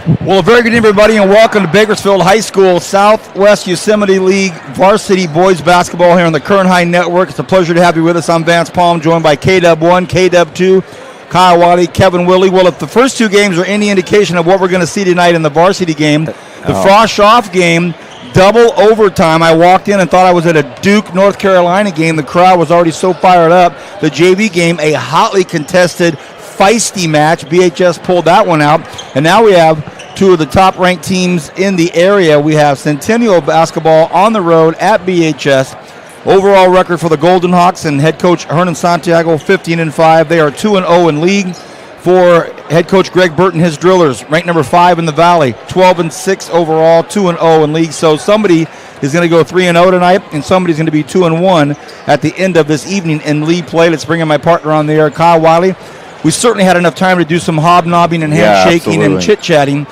Well, a very good evening, everybody, and welcome to Bakersfield High School Southwest Yosemite League Varsity Boys Basketball here on the Kern High Network. It's a pleasure to have you with us. I'm Vance Palm, joined by K-Dub1, K-Dub2, Kyle Wiley, Kevin Willie. Well, if the first two games are any indication of what we're going to see tonight in the varsity game, the Frosh-Off game, double overtime. I walked in and thought I was at a Duke, North Carolina game. The crowd was already so fired up. The JV game, a hotly contested, feisty match. BHS pulled that one out. And now we have two of the top-ranked teams in the area. We have Centennial basketball on the road at BHS. Overall record for the Golden Hawks and head coach Hernan Santiago, 15-5. They are 2-0 in league. For head coach Greg Burton, his Drillers, ranked number 5 in the Valley, 12-6 overall, 2-0 in league. So somebody is going to go 3-0 tonight, and somebody's going to be 2-1 at the end of this evening in league play. Let's bring in my partner on the air, Kyle Wiley. We certainly had enough time to do some hobnobbing and handshaking and chit-chatting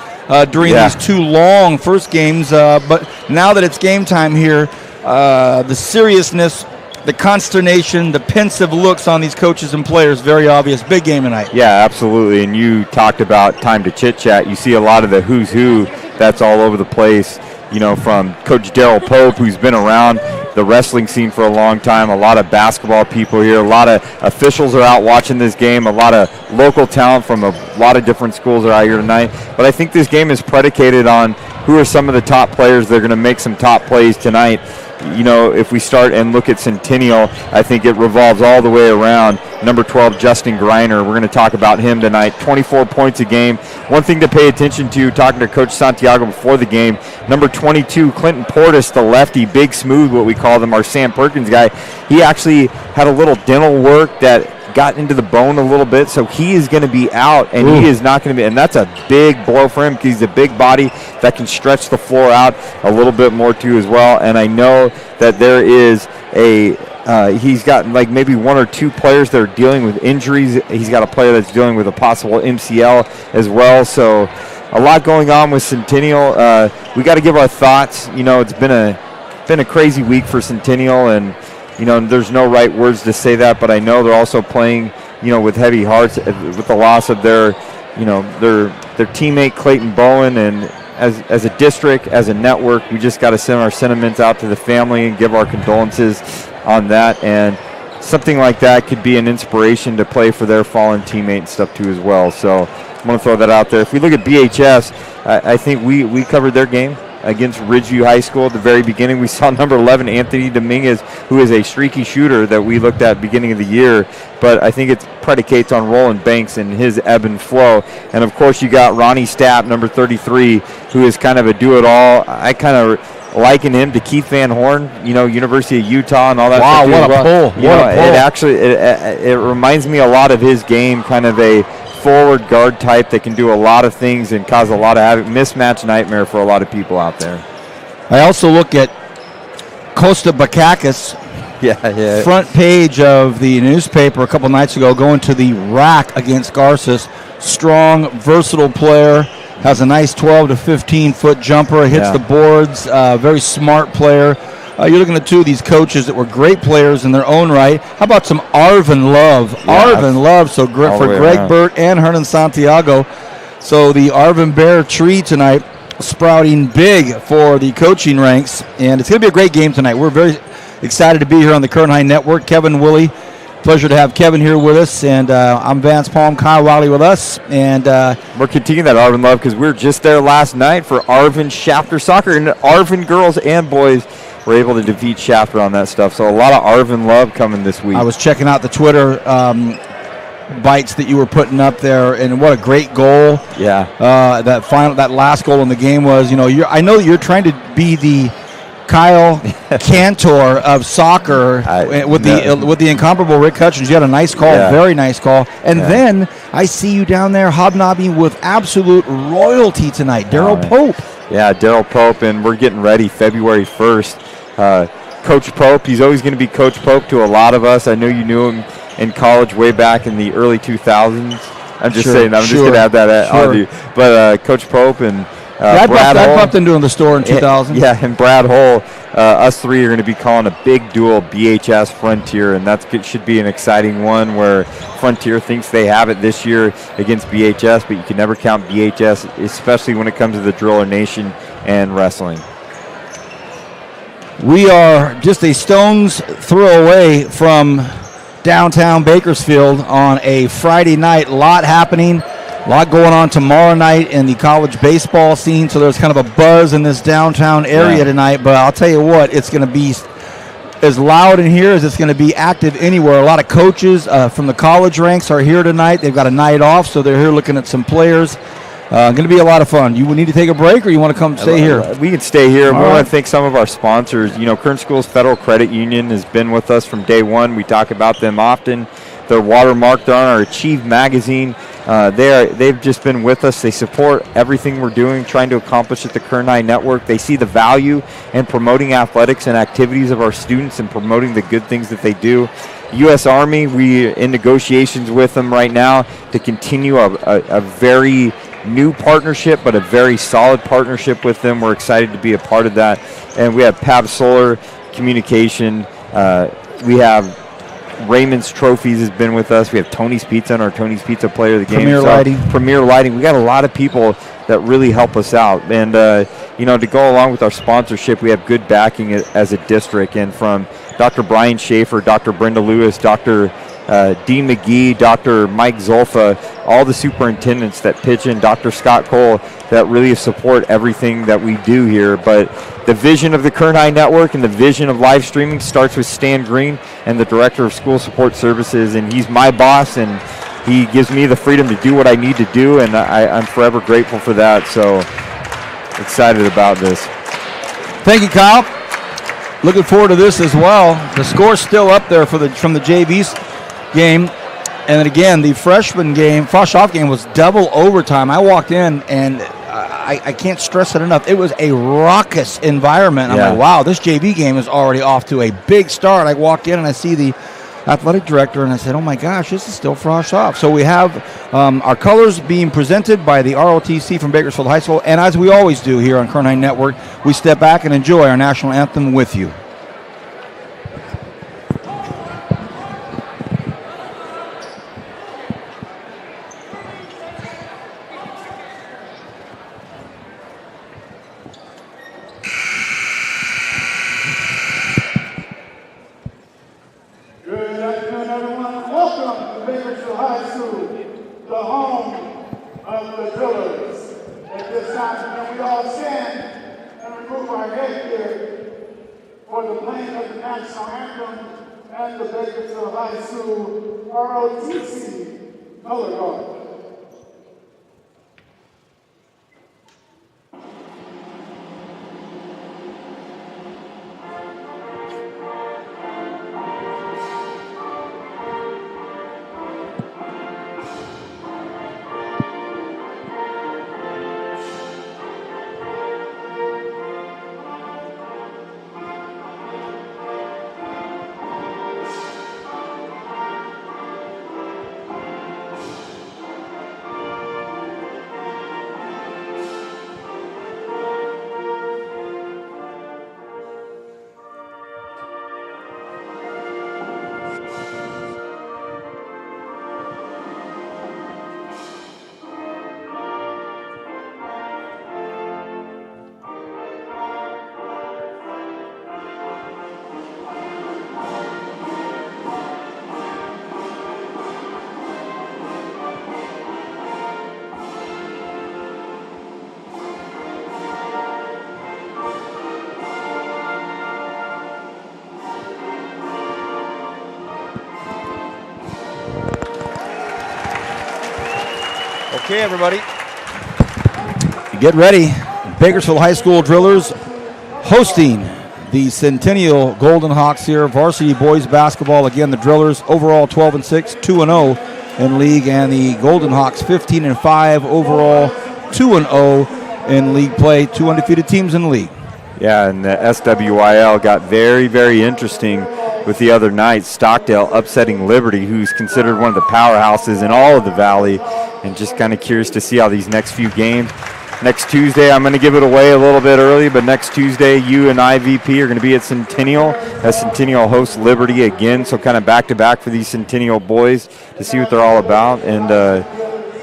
during these two long first games. But now that it's game time here, the seriousness, the consternation, the pensive looks on these coaches and players, very obvious. Big game tonight. Yeah, absolutely. And you talked about time to chit-chat. You see a lot of the who's who that's all over the place, you know, from Coach Daryl Pope, who's been around the wrestling scene for a long time. A lot of basketball people here. A lot of officials are out watching this game. A lot of local talent from a lot of different schools are out here tonight. But I think this game is predicated on who are some of the top players that are going to make some top plays tonight. You know, if we start and look at Centennial, I think it revolves all the way around. Number 12, Justin Greiner. We're going to talk about him tonight. 24 points a game. One thing to pay attention to, talking to Coach Santiago before the game, number 22, Clinton Portis, the lefty, big smooth, what we call them, our Sam Perkins guy. He actually had a little dental work that got into the bone a little bit, so he is going to be out, and he is not going to be, and that's a big blow for him because he's a big body that can stretch the floor out a little bit more too as well. And I know that there is he's got like maybe one or two players that are dealing with injuries. He's got a player that's dealing with a possible MCL as well. So a lot going on with Centennial. We got to give our thoughts. You know, it's been a crazy week for Centennial, and you know, there's no right words to say that, but I know they're also playing, you know, with heavy hearts with the loss of their teammate Clayton Bowen. And as a district, as a network, we just got to send our sentiments out to the family and give our condolences on that. And something like that could be an inspiration to play for their fallen teammate and stuff too as well. So I'm going to throw that out there. If we look at BHS, I think we covered their game against Ridgeview High School at the very beginning. We saw number 11, Anthony Dominguez, who is a streaky shooter that we looked at beginning of the year, but I think it predicates on Roland Banks and his ebb and flow. And of course you got Ronnie Stapp, number 33, who is kind of a do-it-all. I kind of liken him to Keith Van Horn, you know, University of Utah and all that. Wow, what a pull. It actually it reminds me a lot of his game, kind of a forward guard type that can do a lot of things and cause a lot of havoc. Mismatch nightmare for a lot of people out there. I also look at Costa Bakakis, front page of the newspaper a couple nights ago, going to the rack against Garces. Strong, versatile player, has a nice 12 to 15 foot jumper, hits the boards, very smart player. You're looking at two of these coaches that were great players in their own right. How about some Arvin Love? Arvin Love, so great for Greg Burt and Hernan Santiago. So the Arvin Bear tree tonight sprouting big for the coaching ranks, and it's going to be a great game tonight. We're very excited to be here on the Kern High Network. Kevin Willie, pleasure to have Kevin here with us, and I'm Vance Palm, Kyle Wiley with us. And we're continuing that Arvin Love because we were just there last night for Arvin Shafter Soccer, and Arvin girls and boys were able to defeat Shafter on that stuff. So a lot of Arvin Love coming this week. I was checking out the Twitter bites that you were putting up there, and what a great goal. Yeah. That last goal in the game was, you know, I know you're trying to be the Kyle Cantor of soccer with the incomparable Rick Hutchins. You had a nice call, very nice call. And then I see you down there hobnobbing with absolute royalty tonight, Daryl Pope. Yeah, Daryl Pope, and we're getting ready February 1st. Coach Pope, he's always going to be Coach Pope to a lot of us. I know you knew him in college way back in the early 2000s. I'm just saying, I'm just going to have that on you. But Coach Pope, and I bumped into in the store in 2000. Yeah, and Brad Hull, us three are going to be calling a big duel, BHS Frontier, and that should be an exciting one where Frontier thinks they have it this year against BHS, but you can never count BHS, especially when it comes to the Driller Nation and wrestling. We are just a stone's throw away from downtown Bakersfield on a Friday night. A lot happening. A lot going on tomorrow night in the college baseball scene, so there's kind of a buzz in this downtown area tonight. But I'll tell you what, it's going to be as loud in here as it's going to be active anywhere. A lot of coaches from the college ranks are here tonight. They've got a night off, so they're here looking at some players. Going to be a lot of fun. You need to take a break, or you want to come stay here? We can stay here. We want to thank some of our sponsors. Kern Schools Federal Credit Union has been with us from day one. We talk about them often. They're watermarked. They're on our Achieve magazine. They've just been with us. They support everything we're doing, trying to accomplish at the Kern High Network. They see the value in promoting athletics and activities of our students and promoting the good things that they do. U.S. Army, we're in negotiations with them right now to continue a very new partnership, but a very solid partnership with them. We're excited to be a part of that. And we have Pab Solar Communication. We have Raymond's Trophies has been with us. We have Tony's Pizza and our Tony's Pizza player of the game. Premier Lighting. We got a lot of people that really help us out. And, to go along with our sponsorship, we have good backing as a district. And from Dr. Brian Schaefer, Dr. Brenda Lewis, Dr. Dean McGee, Dr. Mike Zolfa, all the superintendents that pitch in, Dr. Scott Cole, that really support everything that we do here. But the vision of the Kern High Network and the vision of live streaming starts with Stan Green and the Director of School Support Services, and he's my boss, and he gives me the freedom to do what I need to do, and I'm forever grateful for that. So excited about this. Thank you, Kyle. Looking forward to this as well. The score's still up there from the JV's game. And then again, the freshman game, Frosh-Off game, was double overtime. I walked in, and I can't stress it enough. It was a raucous environment. I'm like, wow, this JV game is already off to a big start. I walk in, and I see the athletic director, and I said, oh, my gosh, this is still Frosh-Off. So we have our colors being presented by the ROTC from Bakersfield High School. And as we always do here on Kern High Network, we step back and enjoy our national anthem with you. For the playing of the national anthem and the Bakersfield High School ROTC color guard. Okay, everybody, get ready. Bakersfield High School Drillers hosting the Centennial Golden Hawks here. Varsity boys basketball. Again, the Drillers overall 12-6, 2-0 in league, and the Golden Hawks 15-5 overall, 2-0 in league play. Two undefeated teams in the league. Yeah, and the SWIL got very, very interesting with the other night. Stockdale upsetting Liberty, who's considered one of the powerhouses in all of the Valley, and just kind of curious to see how these next few games. Next Tuesday, I'm going to give it away a little bit early, but next Tuesday, you and IVP are going to be at Centennial as Centennial hosts Liberty again. So kind of back-to-back for these Centennial boys to see what they're all about. And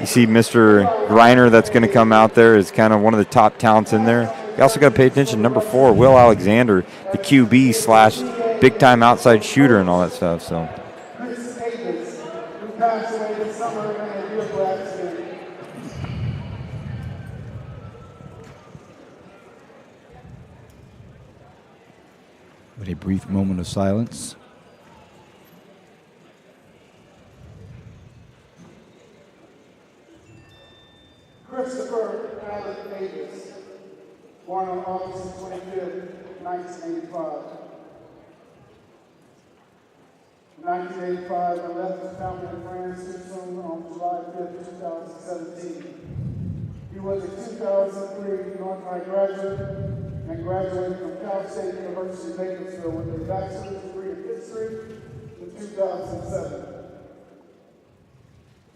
you see Mr. Griner that's going to come out there is kind of one of the top talents in there. You also got to pay attention to number 4, Will Alexander, the QB / big-time outside shooter and all that stuff. So. A brief moment of silence. Christopher Allen Davis, born on August 25th, 1985. In 1985, I left his family and friends too soon on July 5th, 2017. He was a 2003 North High graduate and graduated from Cal State University, Bakersfield with a bachelor's degree in history in 2007.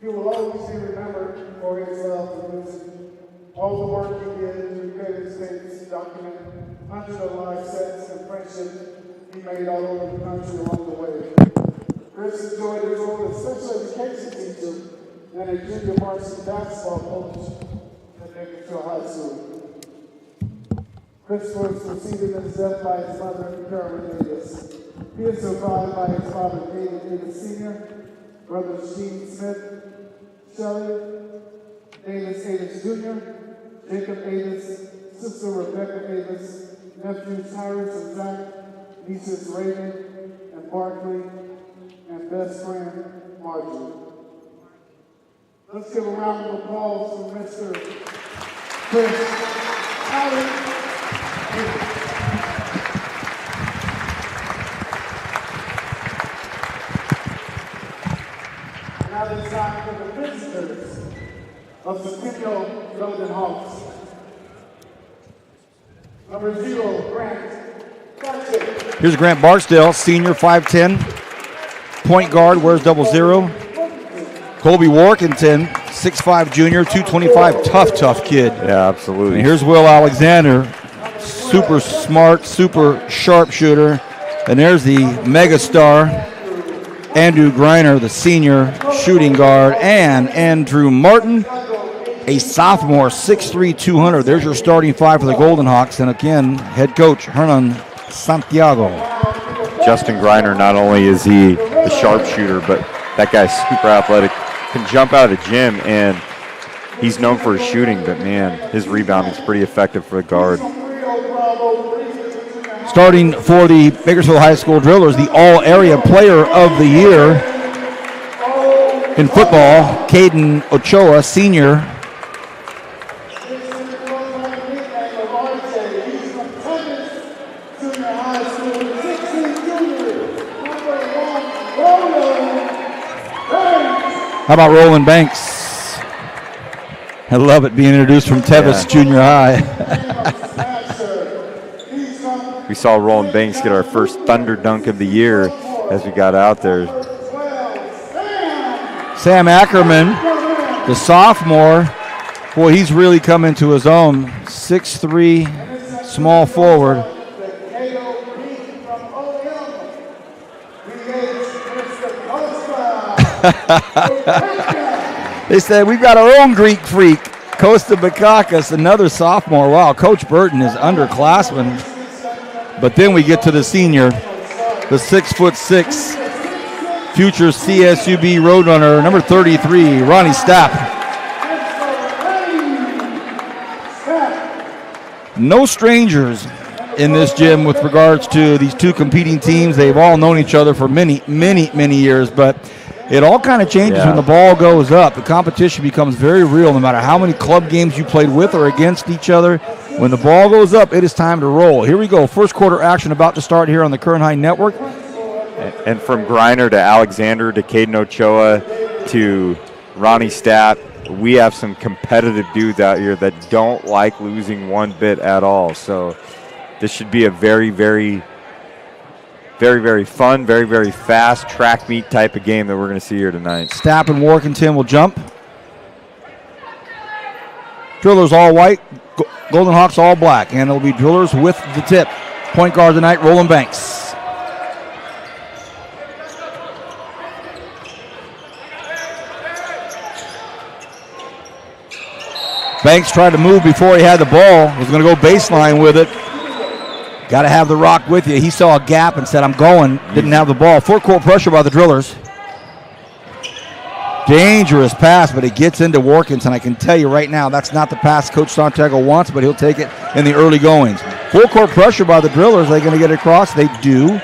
He will always be remembered for his love for music, all the work he did to create states, document hundreds of live sets and friendships he made all over the country along the way. Chris enjoyed his role as special education teacher and a junior varsity basketball coach at Bakersfield High School. Chris was succeeded in his death by his mother, Carolyn Davis. He is survived by his father, David Davis Sr., brothers Gene Smith, Shelley, Davis Davis Jr., Jacob Davis, sister Rebecca Davis, nephews Tyrus and Zach, nieces Raven and Barkley, and best friend Marjorie. Let's give a round of applause for Mr. Chris Allen. Now it's time for the visitors of Centennial Golden Hawks. Number 0, Grant Barksdale. Here's Grant Barksdale, senior, 5'10", point guard, wears 00. Colby Workington, 6'5", junior, 225, tough kid. Yeah, absolutely. And here's Will Alexander, super smart, super sharpshooter. And there's the megastar, Andrew Griner, the senior shooting guard, and Andrew Martin, a sophomore, 6'3", 200. There's your starting 5 for the Golden Hawks. And again, head coach Hernan Santiago. Justin Griner, not only is he the sharpshooter, but that guy's super athletic, can jump out of the gym, and he's known for his shooting, but man, his rebounding is pretty effective for the guard. Starting for the Bakersfield High School Drillers, the All-Area Player of the Year in football, Caden Ochoa, senior. How about Roland Banks? I love it being introduced from Tevis Junior High. We saw Roland Banks get our first Thunder Dunk of the year as we got out there. Sam Ackerman, the sophomore, boy, he's really come into his own. 6'3", small forward. They said, we've got our own Greek freak, Costa Bakakis, another sophomore. Wow, Coach Burton is underclassman. But then we get to the senior, the 6'6", future CSUB Roadrunner, number 33, Ronnie Stapp. No strangers in this gym with regards to these two competing teams. They've all known each other for many years, but it all kind of changes when the ball goes up. The competition becomes very real no matter how many club games you played with or against each other. When the ball goes up, it is time to roll. Here we go. First quarter action about to start here on the Kern High Network. And from Griner to Alexander to Caden Ochoa to Ronnie Stapp, we have some competitive dudes out here that don't like losing one bit at all. So this should be a very fun, very fast track meet type of game that we're going to see here tonight. Stapp and Workington will jump. Drillers all white, Golden Hawks all black, and it'll be Drillers with the tip. Point guard tonight, Roland Banks. Banks tried to move before he had the ball. Was going to go baseline with it. Got to have the rock with you. He saw a gap and said, I'm going. Didn't have the ball. Full court pressure by the Drillers. Dangerous pass, but it gets into Workington. I can tell you right now, that's not the pass Coach Santiago wants, but he'll take it in the early goings. Full court pressure by the Drillers. Are they going to get it across? They do.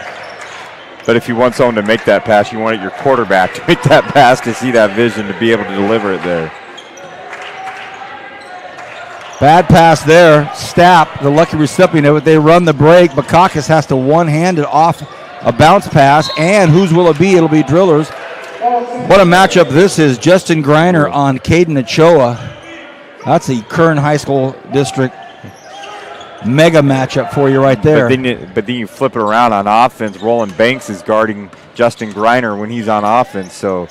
But if you want someone to make that pass, you want your quarterback to make that pass to see that vision to be able to deliver it there. Bad pass there. Stapp, the lucky recipient of it. They run the break. Bakakis has to one-hand it off a bounce pass. And whose will it be? It'll be Drillers. What a matchup this is. Justin Greiner on Caden Ochoa. That's a Kern High School District mega matchup for you right there. But then you flip it around on offense. Roland Banks is guarding Justin Greiner when he's on offense. So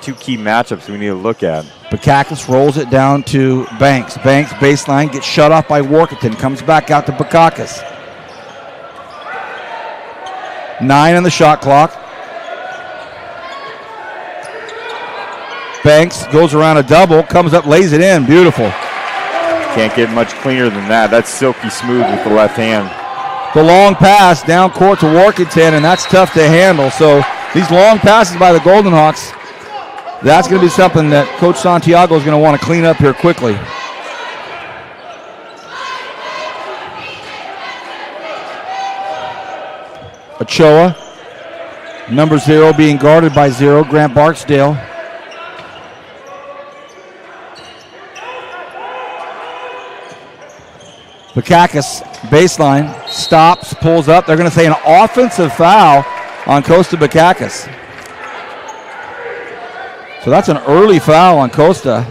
two key matchups we need to look at. Bakakis rolls it down to Banks. Banks baseline, gets shut off by Workington. Comes back out to Bakakis. 9 on the shot clock. Banks goes around a double, comes up, lays it in. Beautiful. Can't get much cleaner than that. That's silky smooth with the left hand. The long pass down court to Workington, and that's tough to handle. So these long passes by the Golden Hawks, that's going to be something that Coach Santiago is going to want to clean up here quickly. Ochoa, number 0, being guarded by 0, Grant Barksdale. Bakakis, baseline, stops, pulls up. They're going to say an offensive foul on Costa Bakakis. So that's an early foul on Costa.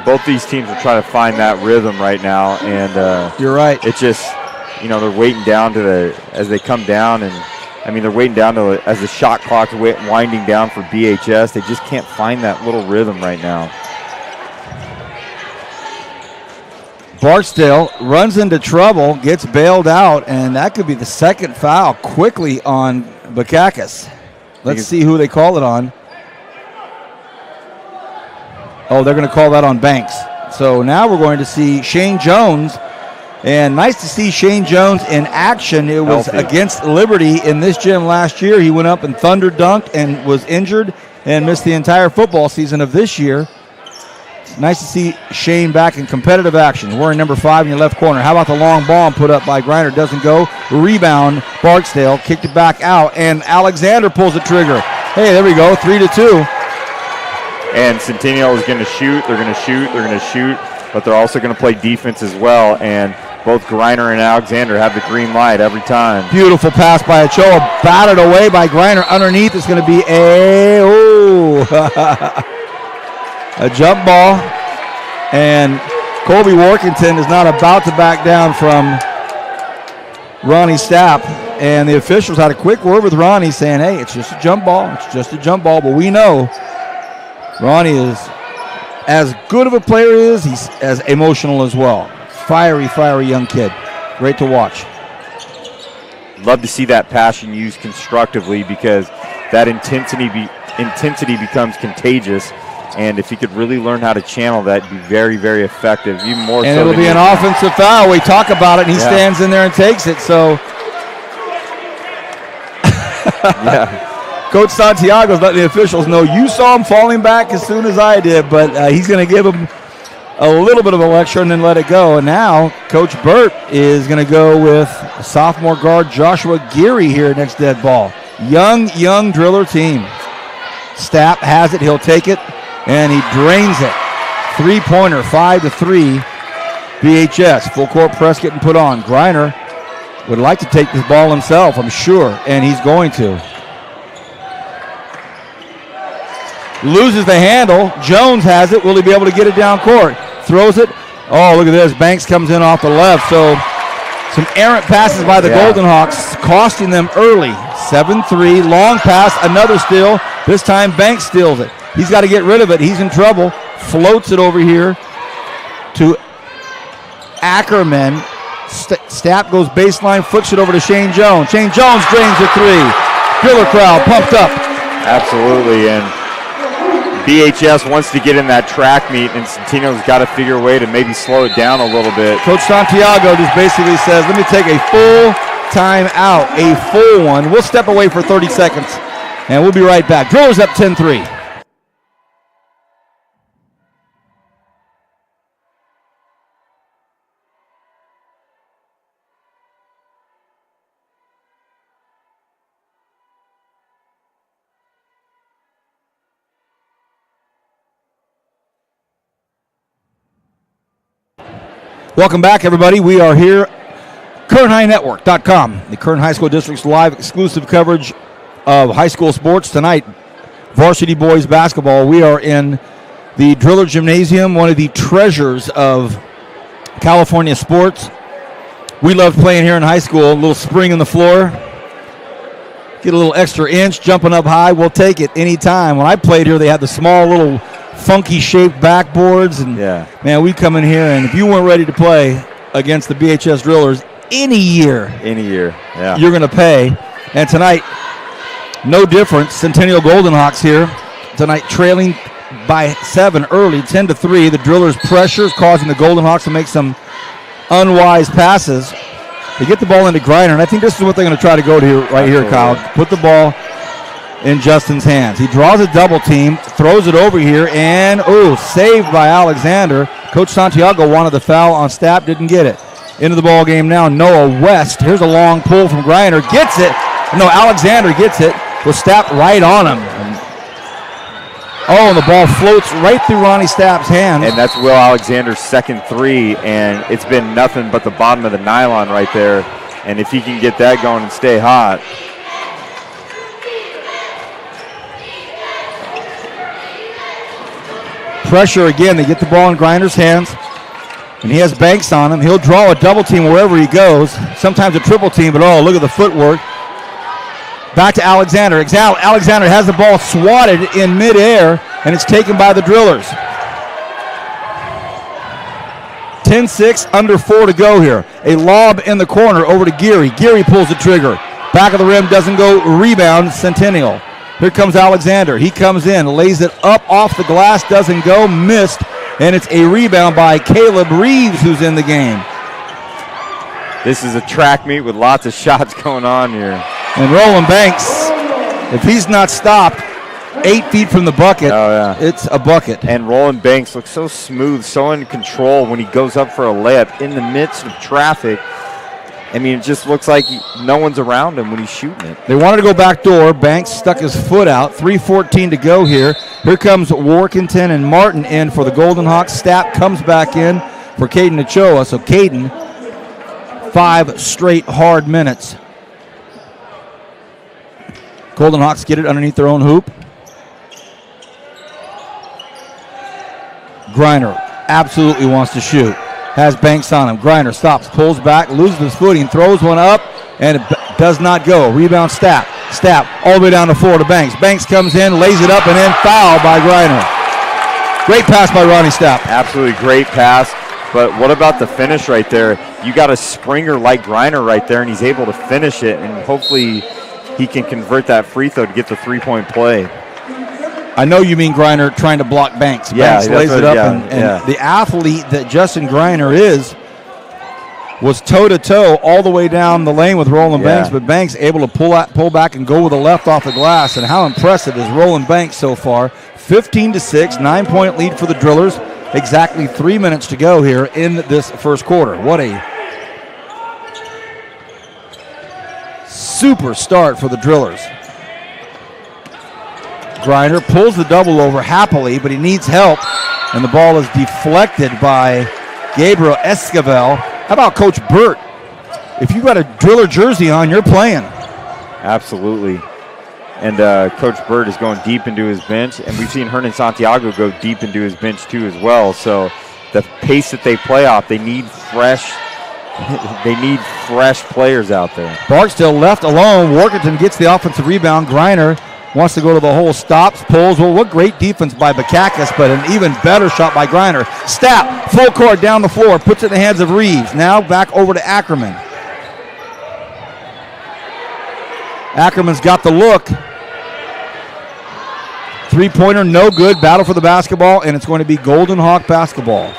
Both these teams are trying to find that rhythm right now, and you're right. It's just, they're waiting down as they come down, and they're waiting down as the shot clock's winding down for BHS. They just can't find that little rhythm right now. Barksdale runs into trouble, gets bailed out, and that could be the second foul quickly on Bakakis. Let's see who they call it on. Oh, they're going to call that on Banks. So now we're going to see Shane Jones. And nice to see Shane Jones in action. It was against Liberty in this gym last year. He went up and thunder dunked and was injured and missed the entire football season of this year. It's nice to see Shane back in competitive action. We're in number 5 in your left corner. How about the long ball put up by Greiner? Doesn't go. Rebound, Barksdale kicked it back out, and Alexander pulls the trigger. Hey, there we go, 3-2. And Centennial is going to shoot. They're going to shoot. They're going to shoot. But they're also going to play defense as well. And both Greiner and Alexander have the green light every time. Beautiful pass by Ochoa. Batted away by Greiner. Underneath is going to be a jump ball. And Colby Workington is not about to back down from Ronnie Stapp. And the officials had a quick word with Ronnie saying, hey, it's just a jump ball. It's just a jump ball. But we know Ronnie is as good of a player as he's as emotional as well. Fiery young kid. Great to watch. Love to see that passion used constructively, because that intensity becomes contagious. And if he could really learn how to channel that, it'd be very, very effective. Even more and so. It'll be an offensive foul. We talk about it, and he stands in there and takes it. So, yeah. Coach Santiago's letting the officials know you saw him falling back as soon as I did, but he's going to give him a little bit of a lecture and then let it go. And now Coach Burt is going to go with sophomore guard Joshua Geary here next dead ball. Young Driller team. Stapp has it. He'll take it, and he drains it. Three-pointer, 5-3. BHS. Full court press getting put on. Greiner would like to take this ball himself, I'm sure, and he's going to. Loses the handle. Jones has it. Will he be able to get it down court? Throws it. Oh, look at this. Banks comes in off the left. So some errant passes by the Golden Hawks, costing them early. 7-3. Long pass. Another steal. This time Banks steals it. He's got to get rid of it. He's in trouble. Floats it over here to Ackerman. Stapp goes baseline, flicks it over to Shane Jones. Shane Jones drains the three. Driller crowd pumped up. Absolutely, and BHS wants to get in that track meet, and Centennial's got to figure a way to maybe slow it down a little bit. Coach Santiago just basically says, let me take a full time out, a full one. We'll step away for 30 seconds, and we'll be right back. Drillers up 10-3. Welcome back, everybody. We are here, KernHighNetwork.com, the Kern High School District's live exclusive coverage of high school sports. Tonight, varsity boys basketball. We are in the Driller Gymnasium, one of the treasures of California sports. We loved playing here in high school. A little spring in the floor. Get a little extra inch, jumping up high. We'll take it anytime. When I played here, they had the small little funky shaped backboards, and man, we come in here, and if you weren't ready to play against the BHS Drillers any year, you're going to pay. And tonight, no difference. Centennial Golden Hawks here tonight, trailing by 7 early, 10-3. The Drillers' pressure is causing the Golden Hawks to make some unwise passes. They get the ball into Griner, and I think this is what they're going to try to go to right here, Kyle. Put the ball in Justin's hands. He draws a double team, throws it over here, and saved by Alexander. Coach Santiago wanted the foul on Stapp, didn't get it. Into the ball game now, Noah West. Here's a long pull from Griner, gets it. No, Alexander gets it with Stapp right on him. And the ball floats right through Ronnie Stapp's hands. And that's Will Alexander's second three, and it's been nothing but the bottom of the nylon right there. And if he can get that going and stay hot. Pressure again. They get the ball in Griner's hands, and he has Banks on him. He'll draw a double team wherever he goes, sometimes a triple team, but look at the footwork. Back to Alexander. Alexander has the ball swatted in midair, and it's taken by the Drillers. 10-6, under 4 to go here. A lob in the corner over to Geary. Geary pulls the trigger. Back of the rim, doesn't go. Rebound, Centennial. Here comes Alexander. He comes in, lays it up off the glass, doesn't go, missed, and it's a rebound by Caleb Reeves, who's in the game. This is a track meet with lots of shots going on here. And Roland Banks, if he's not stopped 8 feet from the bucket, it's a bucket. And Roland Banks looks so smooth, so in control when he goes up for a layup in the midst of traffic. I mean, it just looks like no one's around him when he's shooting it. They wanted to go back door. Banks stuck his foot out. 3:14 to go here. Here comes Workington and Martin in for the Golden Hawks. Stapp comes back in for Caden Ochoa. So Caden, 5 straight hard minutes. Golden Hawks get it underneath their own hoop. Griner absolutely wants to shoot. Has Banks on him. Griner stops, pulls back, loses his footing, throws one up, and it does not go. Rebound Stapp. Stapp all the way down the floor to Banks. Banks comes in, lays it up, and then foul by Griner. Great pass by Ronnie Stapp. Absolutely great pass. But what about the finish right there? You got a springer like Griner right there, and he's able to finish it, and hopefully he can convert that free throw to get the three-point play. I know you mean Griner trying to block Banks. Banks lays it up, and the athlete that Justin Griner was toe-to-toe all the way down the lane with Roland Banks, but Banks able to pull back and go with the left off the glass. And how impressive is Roland Banks so far? 15-6, 9-point lead for the Drillers. Exactly 3 minutes to go here in this first quarter. What a super start for the Drillers. Griner pulls the double over happily, but he needs help, and the ball is deflected by Gabriel Esquivel. How about Coach Burt? If you got a Driller jersey on, you're playing. Absolutely. And Coach Burt is going deep into his bench, and we've seen Hernan Santiago go deep into his bench too as well. So the pace that they play off, they need fresh players out there. Barksdale left alone. Workington gets the offensive rebound. Griner wants to go to the hole, stops, pulls. Well, what great defense by Bakakis, but an even better shot by Griner. Stapp, full court down the floor, puts it in the hands of Reeves. Now back over to Ackerman. Ackerman's got the look. Three-pointer, no good. Battle for the basketball, and it's going to be Golden Hawk basketball.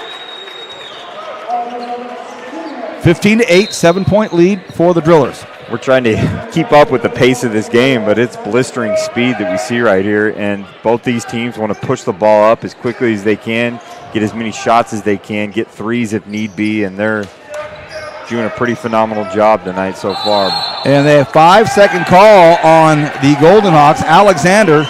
15-8, 7-point lead for the Drillers. We're trying to keep up with the pace of this game, but it's blistering speed that we see right here, and both these teams want to push the ball up as quickly as they can, get as many shots as they can, get threes if need be, and they're doing a pretty phenomenal job tonight so far. And they have 5-second call on the Golden Hawks. Alexander,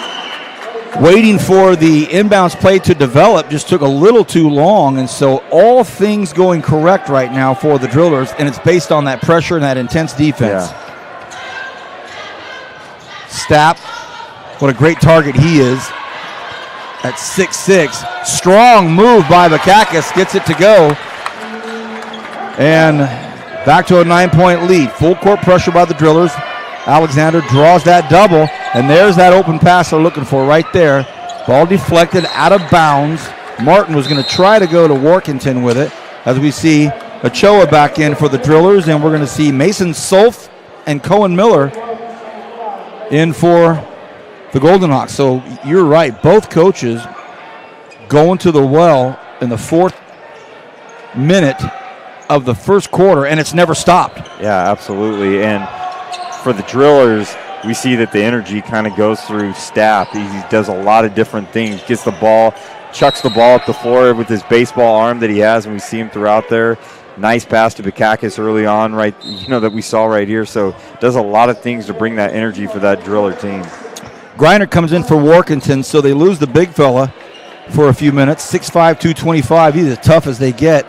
waiting for the inbounds play to develop, just took a little too long, and so all things going correct right now for the Drillers, and it's based on that pressure and that intense defense. Yeah. Stapp, what a great target he is at 6'6". Strong move by Bakakis, gets it to go, and back to a 9-point lead. Full court pressure by the Drillers. Alexander draws that double, and there's that open pass they're looking for right there. Ball deflected out of bounds. Martin was going to try to go to Workington with it, as we see Ochoa back in for the Drillers, and we're going to see Mason Solf and Cohen Miller in for the Golden Hawks. So you're right, both coaches going to the well in the 4th minute of the first quarter, and it's never stopped. Yeah, absolutely. And for the Drillers, we see that the energy kind of goes through Stapp. He does a lot of different things, gets the ball, chucks the ball up the floor with his baseball arm that he has, and we see him throughout there. Nice pass to Bakakis early on, right? That we saw right here. So does a lot of things to bring that energy for that Driller team. Griner comes in for Workington, so they lose the big fella for a few minutes. 6'5", 225. He's as tough as they get.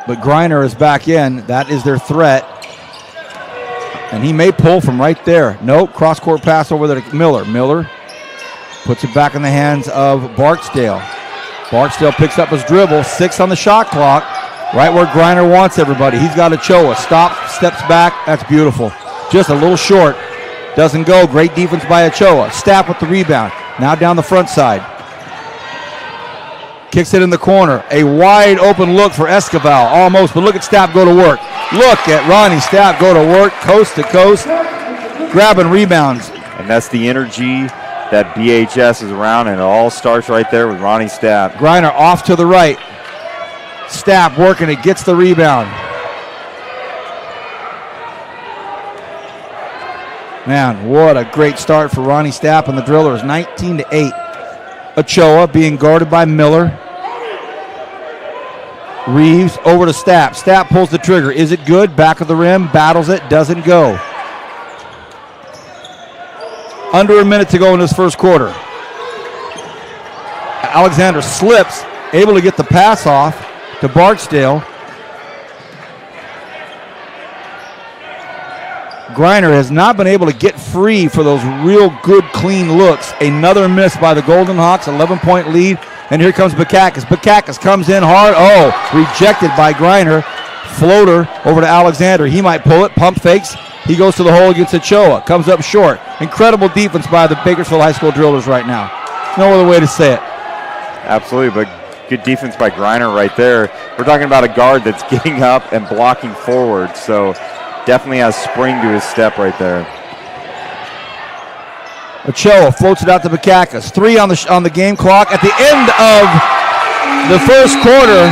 But Griner is back in. That is their threat. And he may pull from right there. Nope, cross-court pass over there to Miller. Miller puts it back in the hands of Barksdale. Barksdale picks up his dribble. 6 on the shot clock. Right where Griner wants everybody. He's got Ochoa. Stop, steps back. That's beautiful. Just a little short. Doesn't go. Great defense by Ochoa. Stapp with the rebound. Now down the front side. Kicks it in the corner. A wide open look for Escobar. Almost, but look at Stapp go to work. Look at Ronnie Stapp go to work, coast to coast, grabbing rebounds. And that's the energy that BHS is around, and it all starts right there with Ronnie Stapp. Griner off to the right. Stapp working it, gets the rebound. Man, what a great start for Ronnie Stapp and the Drillers. 19-8. Ochoa being guarded by Miller. Reeves over to Stapp. Stapp pulls the trigger. Is it good? Back of the rim, battles it, doesn't go. Under a minute to go in this first quarter. Alexander slips, able to get the pass off to Barksdale. Griner has not been able to get free for those real good, clean looks. Another miss by the Golden Hawks, 11-point lead. And here comes Bakakis. Bakakis comes in hard. Oh, rejected by Griner. Floater over to Alexander. He might pull it. Pump fakes. He goes to the hole against Ochoa. Comes up short. Incredible defense by the Bakersfield High School Drillers right now. No other way to say it. Absolutely, but good defense by Griner right there. We're talking about a guard that's getting up and blocking forward. So definitely has spring to his step right there. Ochoa floats it out to Bakakis. 3 on the game clock. At the end of the first quarter,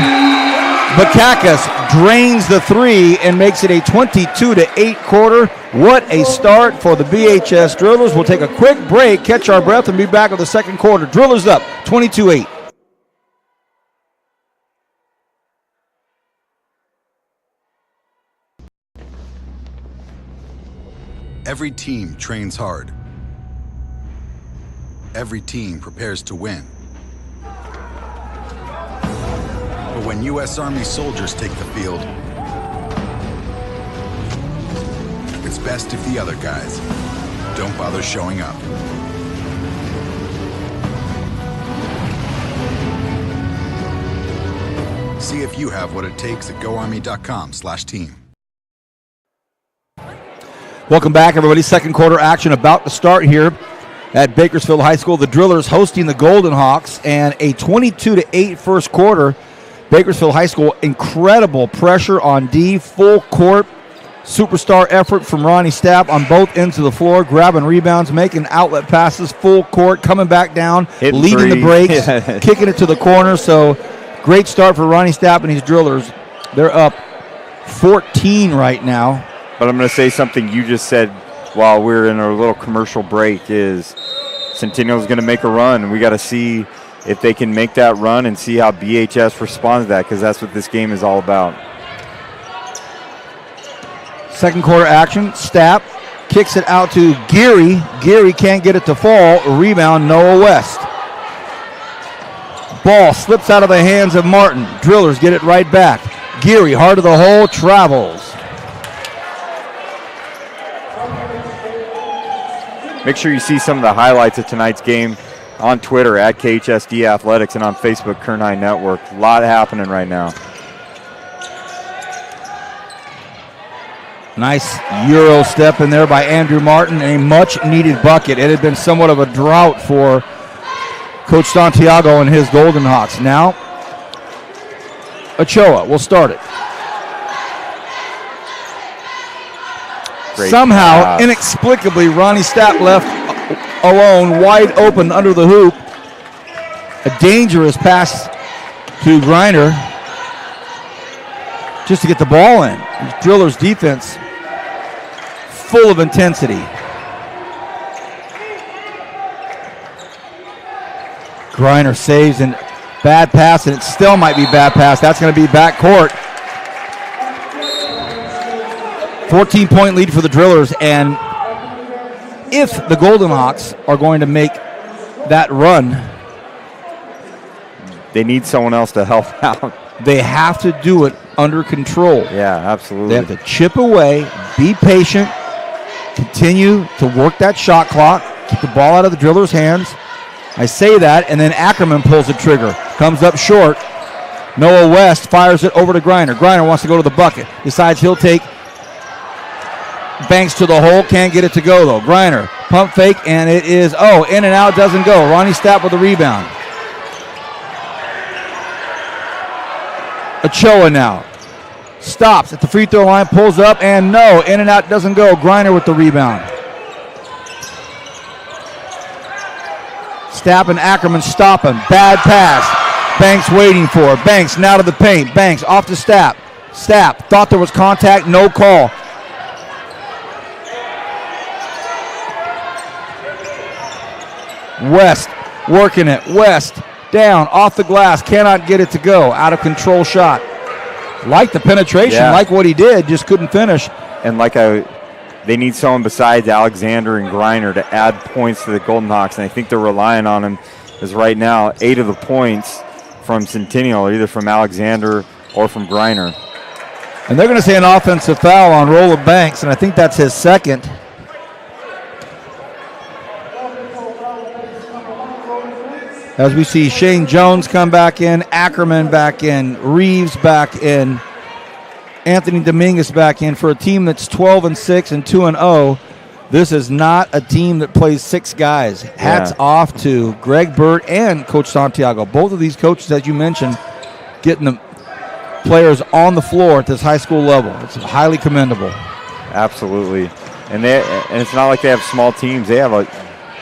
Bakakis drains the 3 and makes it a 22-8 quarter. What a start for the BHS Drillers. We'll take a quick break, catch our breath, and be back with the second quarter. Drillers up, 22-8. Every team trains hard. Every team prepares to win. But when U.S. Army soldiers take the field, it's best if the other guys don't bother showing up. See if you have what it takes at GoArmy.com/team. Welcome back, everybody. Second quarter action about to start here at Bakersfield High School. The Drillers hosting the Golden Hawks, and a 22-8 first quarter. Bakersfield High School, incredible pressure on D, full court, superstar effort from Ronnie Stapp on both ends of the floor, grabbing rebounds, making outlet passes, full court, coming back down, hitting leading the breaks, Yeah. kicking it to the corner. So great start for Ronnie Stapp and his Drillers. They're up 14 right now. But I'm going to say something you just said while we're in a little commercial break is Centennial's going to make a run. We got to see if they can make that run and see how BHS responds to that, because that's what this game is all about. Second quarter action. Stapp kicks it out to Geary. Geary can't get it to fall. Rebound, Noah West. Ball slips out of the hands of Martin. Drillers get it right back. Geary, heart of the hole, travels. Make sure you see some of the highlights of tonight's game on Twitter at KHSD Athletics and on Facebook, Kern High Network. A lot happening right now. Nice Euro step in there by Andrew Martin. A much-needed bucket. It had been somewhat of a drought for Coach Santiago and his Golden Hawks. Now, Ochoa will start it. Great Somehow, pass. inexplicably, Ronnie Stapp left alone, wide open under the hoop. A dangerous pass to Griner just to get the ball in. Drillers' defense full of intensity. Griner saves, and bad pass, and it still might be bad pass. That's going to be back court. 14-point lead for the Drillers, and if the Golden Hawks are going to make that run, They need someone else to help out. they have to do it under control. Yeah, absolutely. They have to chip away, be patient, continue to work that shot clock, keep the ball out of the Drillers' hands. I say that, and then Ackerman pulls the trigger, comes up short. Noah West fires it over to Griner. Griner wants to go to the bucket, decides he'll take Banks to the hole, can't get it to go though. Griner, pump fake, and it is, in and out, doesn't go. Ronnie Stapp with the rebound. Ochoa now stops at the free throw line, pulls up, and no, in and out, doesn't go. Griner with the rebound. Stapp and Ackerman stop him. Bad pass. Banks waiting for it. Banks now to the paint. Banks off to Stapp. Stapp thought there was contact, no call. West working it. West down off the glass. Cannot get it to go. Out of control shot. Like the penetration, like what he did, just couldn't finish. And they need someone besides Alexander and Griner to add points to the Golden Hawks, and I think they're relying on him, as right now 8 of the points from Centennial are either from Alexander or from Griner. And they're going to say an offensive foul on Roland Banks, and I think that's his second. As we see Shane Jones come back in, Ackerman back in, Reeves back in, Anthony Dominguez back in for a team that's 12-6 and 2-0. This is not a team that plays 6 guys. Hats off to Greg Burt and Coach Santiago. Both of these coaches, as you mentioned, getting the players on the floor at this high school level. It's highly commendable. Absolutely. And it's not like they have small teams. They have a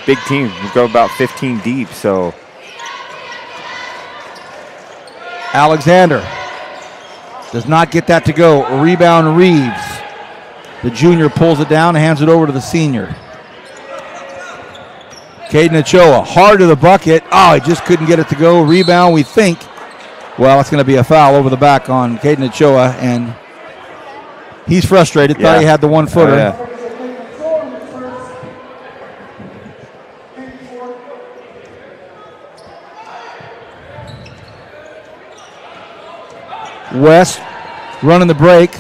big team. We go about 15 deep, so. Alexander does not get that to go. A rebound, Reeves. The junior pulls it down and hands it over to the senior. Caden Ochoa, hard to the bucket. He just couldn't get it to go. Rebound, we think. Well, it's going to be a foul over the back on Caden Ochoa, and he's frustrated. Thought he had the one-footer. West running the break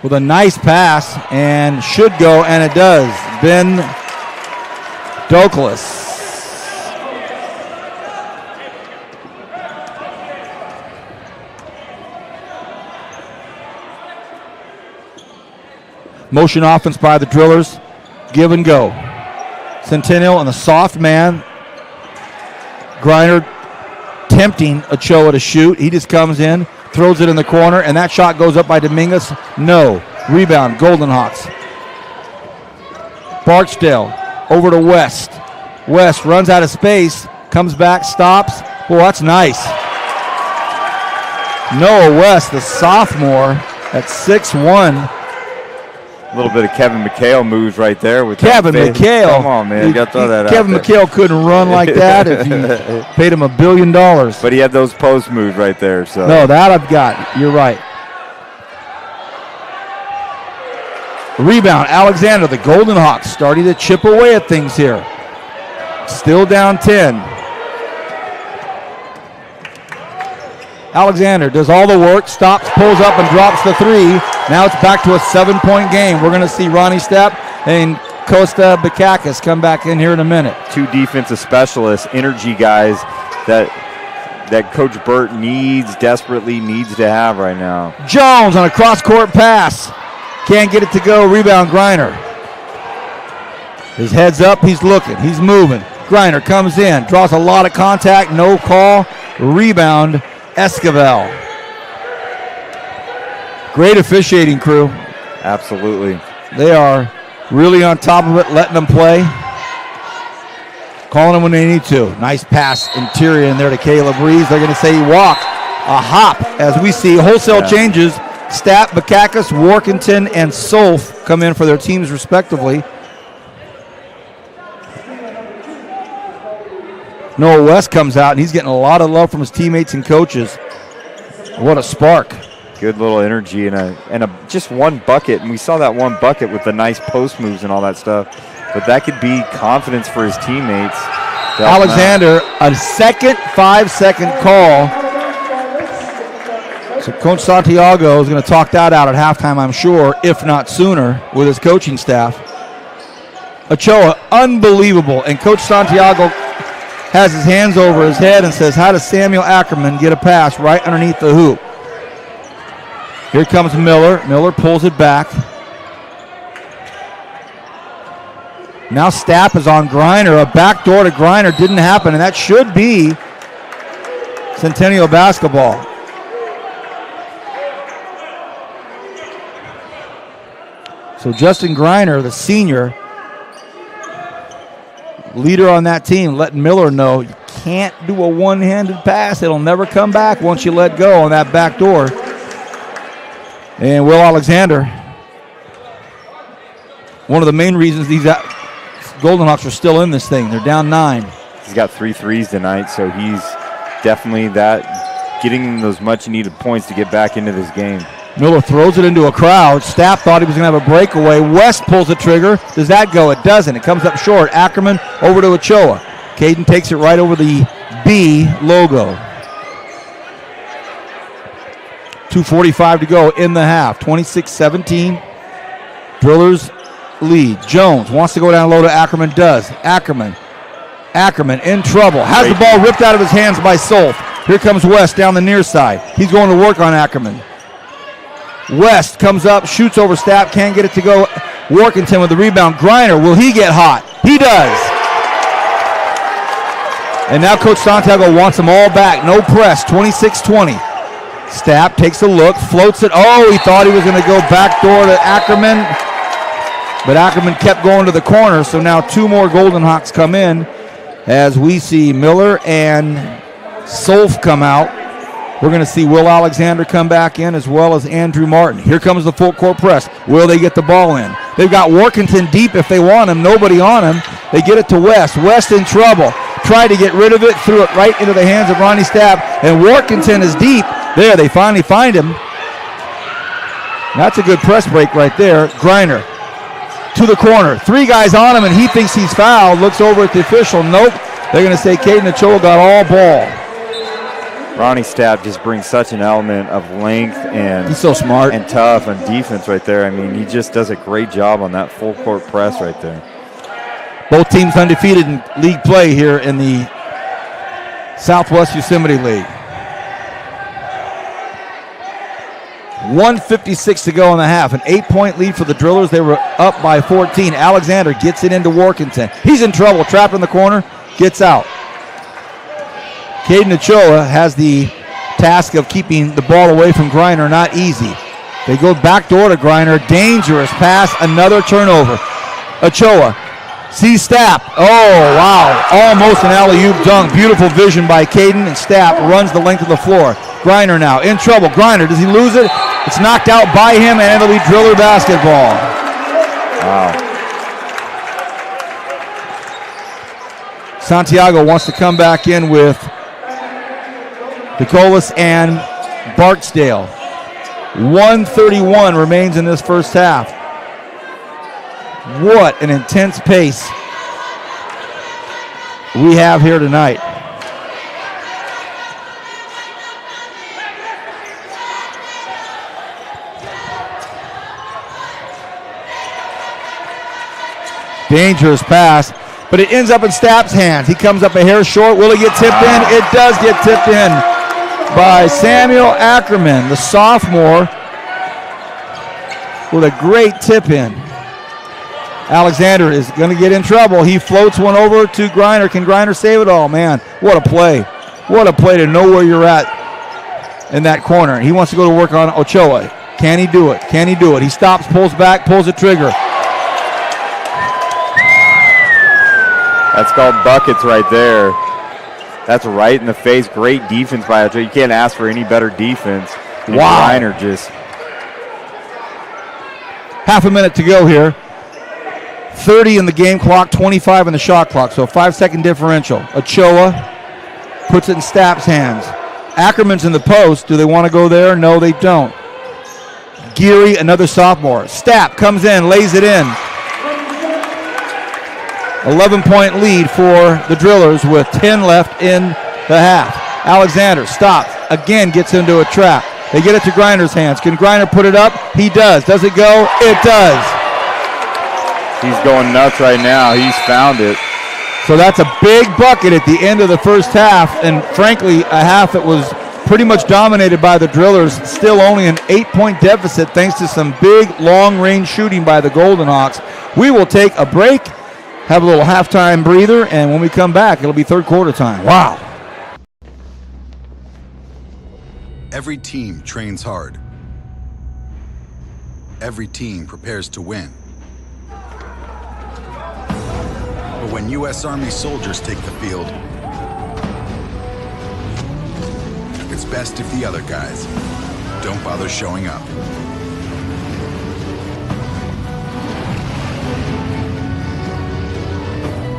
with a nice pass, and should go, and it does. Ben Douglas. Motion offense by the Drillers. Give and go. Centennial on the soft man. Griner tempting Ochoa to shoot. He just comes in, throws it in the corner, and that shot goes up by Dominguez. No. Rebound, Golden Hawks. Barksdale over to West. West runs out of space, comes back, stops. Well, that's nice. Noah West, the sophomore, at 6'1". A little bit of Kevin McHale moves right there with Kevin McHale. Come on, man. You got to throw that Kevin out there. McHale couldn't run like that if you paid him $1 billion. But he had those post moves right there. So no, that I've got. You're right. Rebound, Alexander. The Golden Hawks starting to chip away at things here. Still down 10. Alexander does all the work, stops, pulls up, and drops the three. Now it's back to a 7-point game. We're going to see Ronnie Stapp and Costa Bakakis come back in here in a minute. Two defensive specialists, energy guys that Coach Burt desperately needs to have right now. Jones on a cross-court pass. Can't get it to go. Rebound, Griner. His head's up. He's looking. He's moving. Griner comes in. Draws a lot of contact. No call. Rebound, Esquivel. Great officiating crew. Absolutely. They are really on top of it, letting them play. Calling them when they need to. Nice pass interior in there to Caleb Reeves. They're going to say he walked. A hop as we see wholesale changes. Stapp, Bakakis, Workington, and Solf come in for their teams respectively. Noah West comes out, and he's getting a lot of love from his teammates and coaches. What a spark. Good little energy and just one bucket. And we saw that one bucket with the nice post moves and all that stuff. But that could be confidence for his teammates. Alexander, a second 5-second call. So Coach Santiago is going to talk that out at halftime, I'm sure, if not sooner, with his coaching staff. Ochoa, unbelievable. And Coach Santiago has his hands over his head and says, how does Samuel Ackerman get a pass right underneath the hoop? Here comes Miller. Miller pulls it back. Now Stapp is on Griner. A backdoor to Griner didn't happen, and that should be Centennial basketball. So Justin Griner, the senior, leader on that team, letting Miller know you can't do a one-handed pass. It'll never come back once you let go on that back door. And Will Alexander, one of the main reasons these Golden Hawks are still in this thing. They're down 9. He's got 3 threes tonight, so he's definitely getting them those much-needed points to get back into this game. Miller throws it into a crowd. Stapp thought he was going to have a breakaway. West pulls the trigger. Does that go? It doesn't. It comes up short. Ackerman over to Ochoa. Caden takes it right over the B logo. 2:45 to go in the half. 26-17. Drillers lead. Jones wants to go down low to Ackerman. Does. Ackerman in trouble. Has the ball ripped out of his hands by Solf. Here comes West down the near side. He's going to work on Ackerman. West comes up, shoots over Stapp, can't get it to go. Workington with the rebound. Griner, will he get hot? He does. And now Coach Santiago wants them all back. No press, 26-20. Stapp takes a look, floats it. Oh, he thought he was going to go backdoor to Ackerman. But Ackerman kept going to the corner, so now 2 more Golden Hawks come in as we see Miller and Solf come out. We're going to see Will Alexander come back in as well as Andrew Martin. Here comes the full court press. Will they get the ball in? They've got Workington deep if they want him. Nobody on him. They get it to West. West in trouble. Tried to get rid of it. Threw it right into the hands of Ronnie Stapp. And Workington is deep. There, they finally find him. That's a good press break right there. Griner to the corner. 3 guys on him, and he thinks he's fouled. Looks over at the official. Nope. They're going to say Caden Ochoa got all ball. Ronnie Stapp just brings such an element of length and he's so smart and tough on defense right there. I mean, he just does a great job on that full court press right there. Both teams undefeated in league play here in the Southwest Yosemite League. 1:56 to go in the half. An 8-point lead for the Drillers. They were up by 14. Alexander gets it into Workington. He's in trouble, trapped in the corner, gets out. Caden Ochoa has the task of keeping the ball away from Griner. Not easy. They go back door to Griner. Dangerous pass, another turnover. Ochoa sees Stapp. Oh, wow. Almost an alley-oop dunk. Beautiful vision by Caden, and Stapp runs the length of the floor. Griner now in trouble. Griner, does he lose it? It's knocked out by him, and it'll be Driller basketball. Wow. Santiago wants to come back in with DeColis and Barksdale. 1:31 remains in this first half. What an intense pace we have here tonight. Dangerous pass, but it ends up in Stapp's hands. He comes up a hair short. Will it get tipped in? It does get tipped in by Samuel Ackerman, the sophomore, with a great tip in. Alexander is going to get in trouble. He floats one over to Griner. Can Griner save it all? Man, what a play. What a play to know where you're at in that corner. He wants to go to work on Ochoa. Can he do it? Can he do it? He stops, pulls back, pulls the trigger. That's called buckets right there. That's right in the face. Great defense by Ochoa. You can't ask for any better defense. Wow. Griner just. Half a minute to go here. 30 in the game clock, 25 in the shot clock, so a 5-second differential. Ochoa puts it in Stapp's hands. Ackerman's in the post. Do they want to go there? No, they don't. Geary, another sophomore. Stapp comes in, lays it in. 11-point lead for the Drillers with 10 left in the half. Alexander stops, again gets into a trap. They get it to Griner's hands. Can Griner put it up? He does. Does it go? It does. He's going nuts right now. He's found it. So that's a big bucket at the end of the first half, and frankly, a half that was pretty much dominated by the Drillers. Still only an 8-point deficit thanks to some big long-range shooting by the Golden Hawks. We will take a break, have a little halftime breather, and when we come back, it'll be third quarter time. Wow. Every team trains hard. Every team prepares to win. But when U.S. Army soldiers take the field, it's best if the other guys don't bother showing up.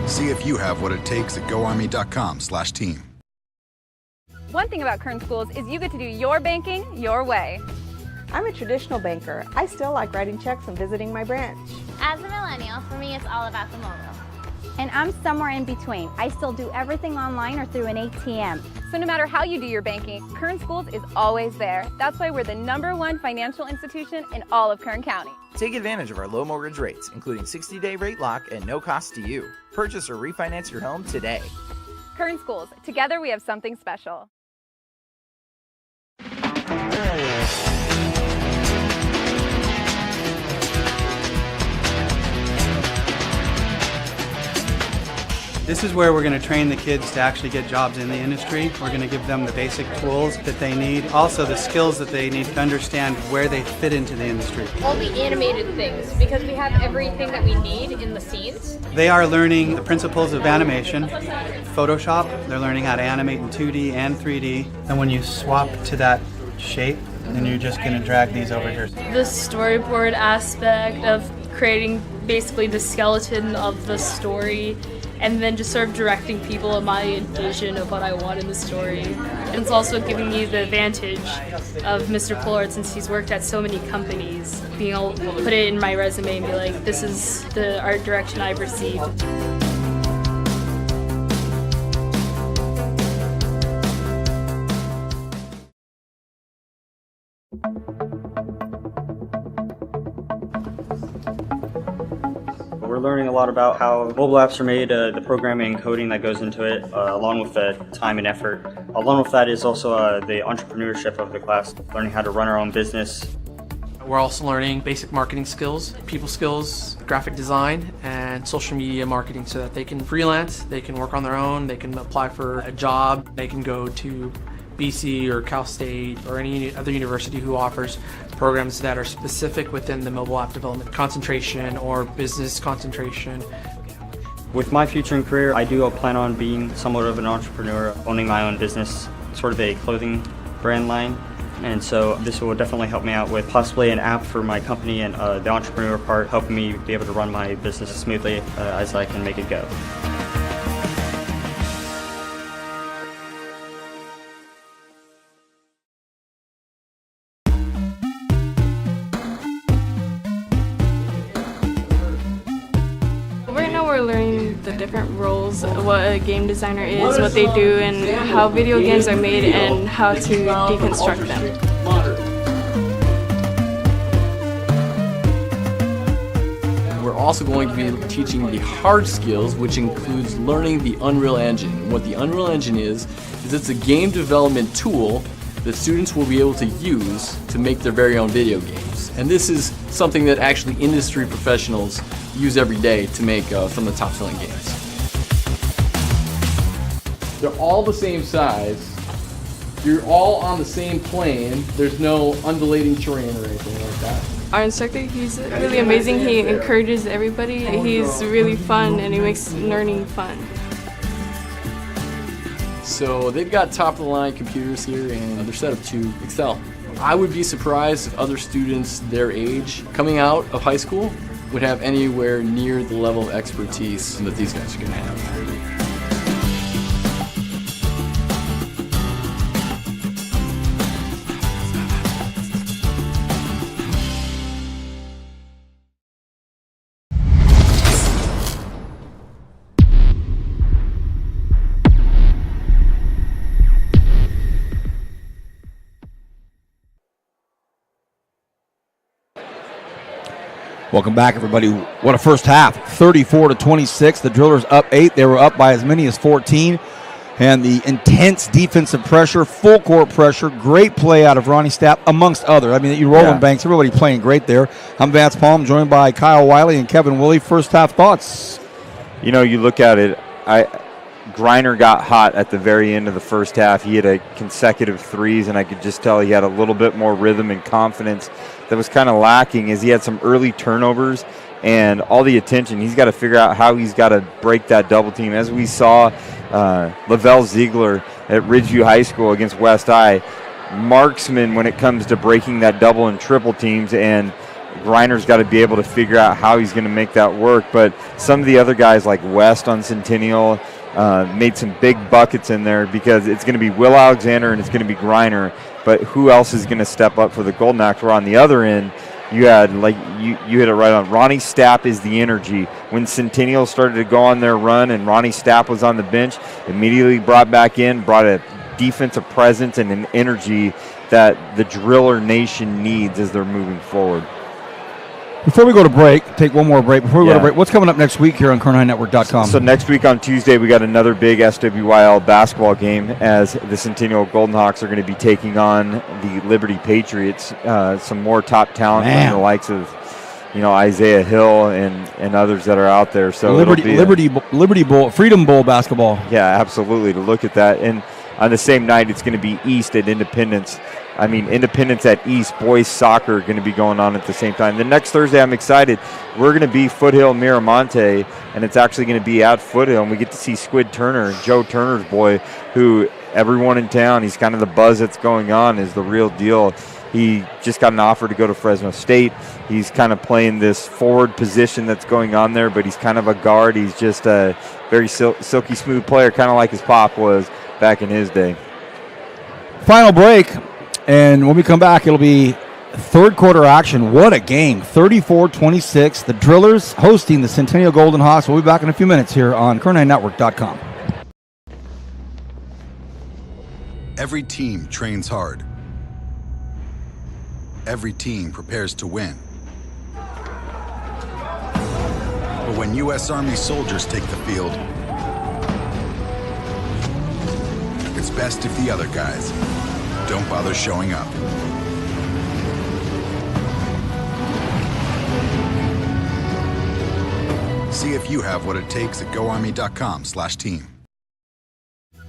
See if you have what it takes at goarmy.com/team. One thing about Kern Schools is you get to do your banking your way. I'm a traditional banker. I still like writing checks and visiting my branch. As a millennial, for me, it's all about the mobile. And I'm somewhere in between. I still do everything online or through an ATM. So no matter how you do your banking, Kern Schools is always there. That's why we're the #1 financial institution in all of Kern County. Take advantage of our low mortgage rates, including 60-day rate lock and no cost to you. Purchase or refinance your home today. Kern Schools, together we have something special. This is where we're going to train the kids to actually get jobs in the industry. We're going to give them the basic tools that they need, also the skills that they need to understand where they fit into the industry. All the animated things, because we have everything that we need in the scenes. They are learning the principles of animation, Photoshop. They're learning how to animate in 2D and 3D. And when you swap to that shape, then you're just going to drag these over here. The storyboard aspect of creating basically the skeleton of the story, and then just sort of directing people in my vision of what I want in the story. And it's also giving me the advantage of Mr. Pollard, since he's worked at so many companies, being able to put it in my resume and be like, this is the art direction I've received. We're We're learning a lot about how mobile apps are made, the programming and coding that goes into it, along with the time and effort. Along with that is also the entrepreneurship of the class, learning how to run our own business. We're also learning basic marketing skills, people skills, graphic design, and social media marketing so that they can freelance, they can work on their own, they can apply for a job, they can go to BC or Cal State or any other university who offers programs that are specific within the mobile app development concentration or business concentration. With my future and career, I do plan on being somewhat of an entrepreneur, owning my own business, sort of a clothing brand line. And so this will definitely help me out with possibly an app for my company, and the entrepreneur part helping me be able to run my business smoothly as I can make it go. Right now we're learning the different roles, what a game designer is, what they do, and how video games are made, and how to deconstruct them. We're also going to be teaching the hard skills, which includes learning the Unreal Engine. What the Unreal Engine is it's a game development tool that students will be able to use to make their very own video games. And this is something that actually industry professionals use every day to make some of the top-selling games. They're all the same size. You're all on the same plane. There's no undulating terrain or anything like that. Our instructor, he's really amazing. He encourages everybody. He's really fun, and he makes learning fun. So they've got top-of-the-line computers here, and they're set up to excel. I would be surprised if other students their age coming out of high school would have anywhere near the level of expertise that these guys are going to have. Welcome back, everybody. What a first half. 34-26. The Drillers up 8. They were up by as many as 14. And the intense defensive pressure, full court pressure, great play out of Ronnie Stapp, amongst others. I mean, you Roland Banks, everybody playing great there. I'm Vance Palm, joined by Kyle Wiley and Kevin Woolley. First half thoughts. You know, you look at it, Griner got hot at the very end of the first half. He had a consecutive threes, and I could just tell he had a little bit more rhythm and confidence that was kind of lacking as he had some early turnovers and all the attention. He's got to figure out how he's got to break that double team. As we saw Lavelle Ziegler at Ridgeview High School against West High, marksman when it comes to breaking that double and triple teams, and Griner's got to be able to figure out how he's going to make that work. But some of the other guys like West on Centennial made some big buckets in there, because it's going to be Will Alexander and it's going to be Griner. But who else is going to step up for the Golden Axe? Where on the other end, you had, like you hit it right on. Ronnie Stapp is the energy. When Centennial started to go on their run and Ronnie Stapp was on the bench, immediately brought back in, brought a defensive presence and an energy that the Driller Nation needs as they're moving forward. Before we go to break, take one more break. Before we go to break, what's coming up next week here on KernHighNetwork.com? So next week on Tuesday, we got another big SWYL basketball game as the Centennial Golden Hawks are going to be taking on the Liberty Patriots. Some more top talent from the likes of, Isaiah Hill and others that are out there. So Liberty Bowl, Freedom Bowl basketball. Yeah, absolutely. To look at that, and on the same night, it's going to be East at Independence. Independence at East, boys soccer going to be going on at the same time. The next Thursday, I'm excited. We're going to be Foothill Miramonte, and it's actually going to be at Foothill, and we get to see Squid Turner, Joe Turner's boy, who everyone in town, he's kind of the buzz that's going on, is the real deal. He just got an offer to go to Fresno State. He's kind of playing this forward position that's going on there, but he's kind of a guard. He's just a very silky smooth player, kind of like his pop was back in his day. Final break. And when we come back, it'll be third quarter action. What a game. 34-26. The Drillers hosting the Centennial Golden Hawks. We'll be back in a few minutes here on KernHighNetwork.com. Every team trains hard. Every team prepares to win. But when U.S. Army soldiers take the field, it's best if the other guys don't bother showing up. See if you have what it takes at goarmy.com/team.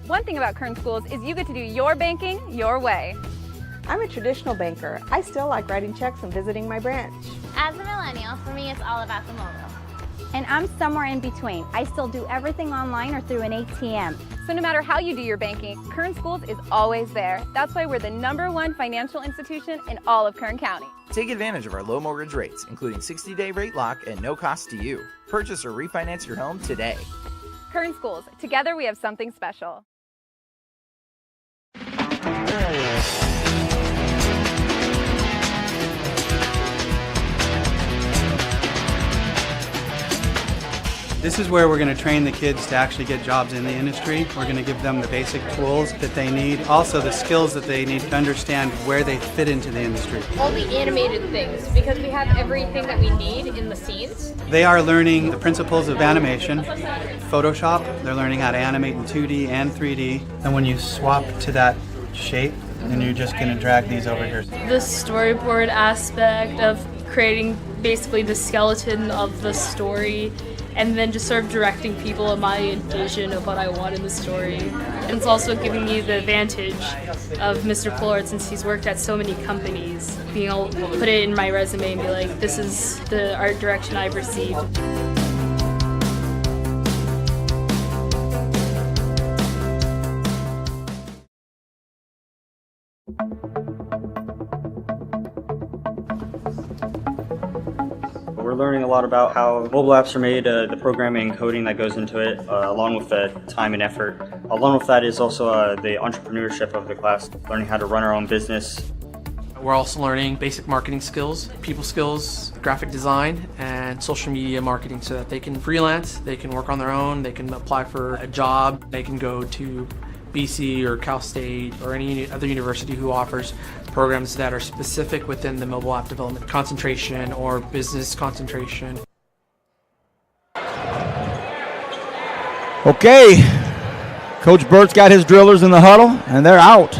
One thing about Kern Schools is you get to do your banking your way. I'm a traditional banker. I still like writing checks and visiting my branch. As a millennial, for me it's all about the mobile. And I'm somewhere in between. I still do everything online or through an ATM. So no matter how you do your banking, Kern Schools is always there. That's why we're the #1 financial institution in all of Kern County. Take advantage of our low mortgage rates, including 60-day rate lock and no cost to you. Purchase or refinance your home today. Kern Schools, together we have something special. This is where we're going to train the kids to actually get jobs in the industry. We're going to give them the basic tools that they need, also the skills that they need to understand where they fit into the industry. All the animated things, because we have everything that we need in the scenes. They are learning the principles of animation, Photoshop. They're learning how to animate in 2D and 3D. And when you swap to that shape, then you're just going to drag these over here. The storyboard aspect of creating basically the skeleton of the story, and then just sort of directing people in my vision of what I want in the story. And it's also giving me the advantage of Mr. Fullard, since he's worked at so many companies, being able to put it in my resume and be like, this is the art direction I've received. We're learning a lot about how mobile apps are made, the programming and coding that goes into it, along with the time and effort. Along with that is also the entrepreneurship of the class, learning how to run our own business. We're also learning basic marketing skills, people skills, graphic design, and social media marketing so that they can freelance, they can work on their own, they can apply for a job, they can go to BC or Cal State or any other university who offers programs that are specific within the mobile app development concentration or business concentration. Okay, Coach Burt's got his drillers in the huddle, and they're out.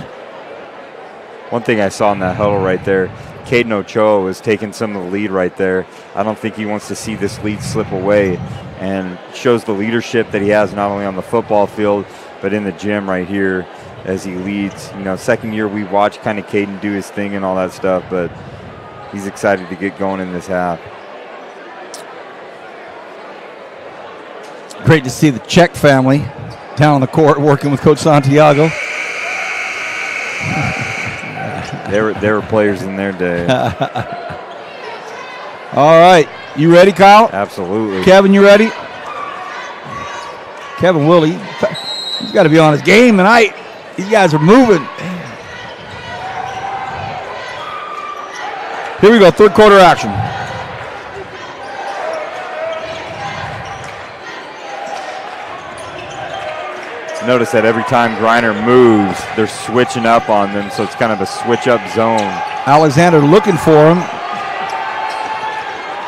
One thing I saw in that huddle right there, Caden Ochoa was taking some of the lead right there. I don't think he wants to see this lead slip away, and shows the leadership that he has not only on the football field, but in the gym right here as he leads. You know, second year we watched kind of Caden do his thing and all that stuff, but he's excited to get going in this half. Great to see the Czech family down on the court working with Coach Santiago. They were players in their day. All right, you ready, Kyle? Absolutely. Kevin, you ready? Kevin Willie, he's got to be on his game tonight. These guys are moving. Here we go, third quarter action. Notice that every time Griner moves, they're switching up on them, so it's kind of a switch-up zone. Alexander looking for him.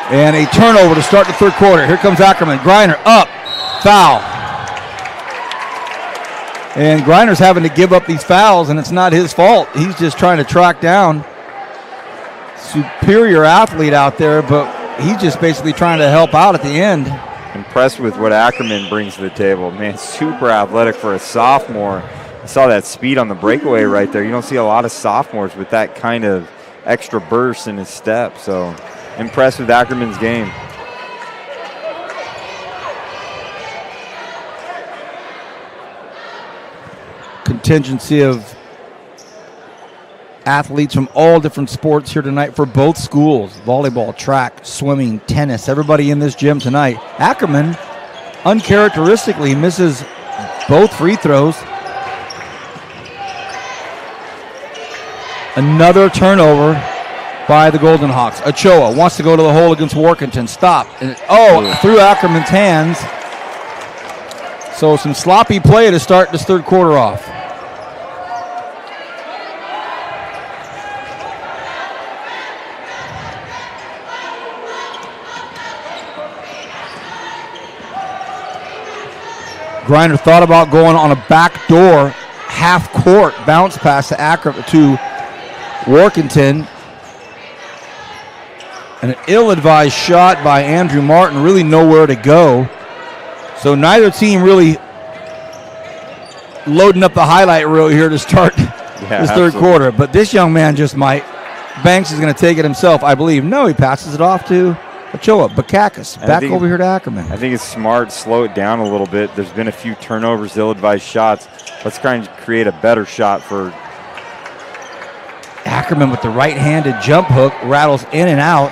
And a turnover to start the third quarter. Here comes Ackerman. Griner up, foul. And Griner's having to give up these fouls, and it's not his fault. He's just trying to track down superior athlete out there, but he's just basically trying to help out at the end. Impressed with what Ackerman brings to the table. Man, super athletic for a sophomore. I saw that speed on the breakaway right there. You don't see a lot of sophomores with that kind of extra burst in his step. So impressed with Ackerman's game. Contingency of athletes from all different sports here tonight for both schools. Volleyball, track, swimming, tennis, everybody in this gym tonight. Ackerman, uncharacteristically, misses both free throws. Another turnover by the Golden Hawks. Ochoa wants to go to the hole against Workington. Stop. And, through Ackerman's hands. So some sloppy play to start this third quarter off. Griner thought about going on a backdoor half-court bounce pass to Workington. An ill-advised shot by Andrew Martin, really nowhere to go. So neither team really loading up the highlight reel here to start this third quarter. But this young man just might. Banks is going to take it himself, I believe. No, he passes it off to Ochoa. Bakakis back over here to Ackerman. I think it's smart. Slow it down a little bit. There's been a few turnovers, ill-advised shots. Let's try and create a better shot for Ackerman with the right-handed jump hook. Rattles in and out.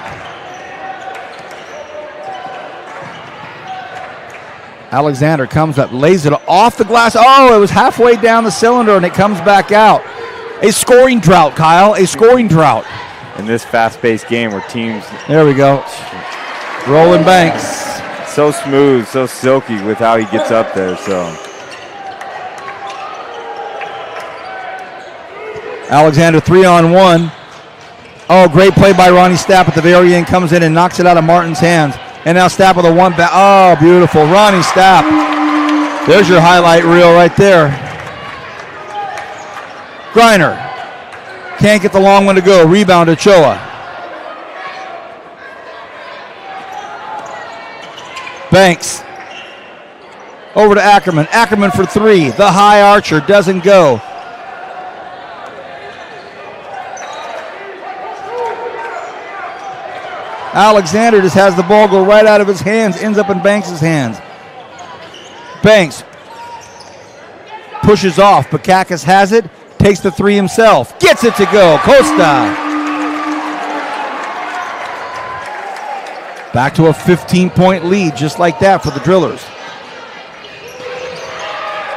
Alexander comes up, lays it off the glass. Oh, it was halfway down the cylinder, and it comes back out. A scoring drought, Kyle. A scoring drought. In this fast-paced game where teams... There we go. Rolling Banks. So smooth, so silky with how he gets up there. So Alexander 3-on-1. Oh, great play by Ronnie Stapp at the very end. Comes in and knocks it out of Martin's hands. And now Stapp with a one back. Oh, beautiful. Ronnie Stapp. There's your highlight reel right there. Griner. Can't get the long one to go. Rebound to Ochoa. Banks. Over to Ackerman. Ackerman for three. The high archer doesn't go. Alexander just has the ball go right out of his hands, ends up in Banks' hands. Banks pushes off. Bakakis has it, takes the three himself, gets it to go. Costa. Back to a 15-point lead, just like that for the Drillers.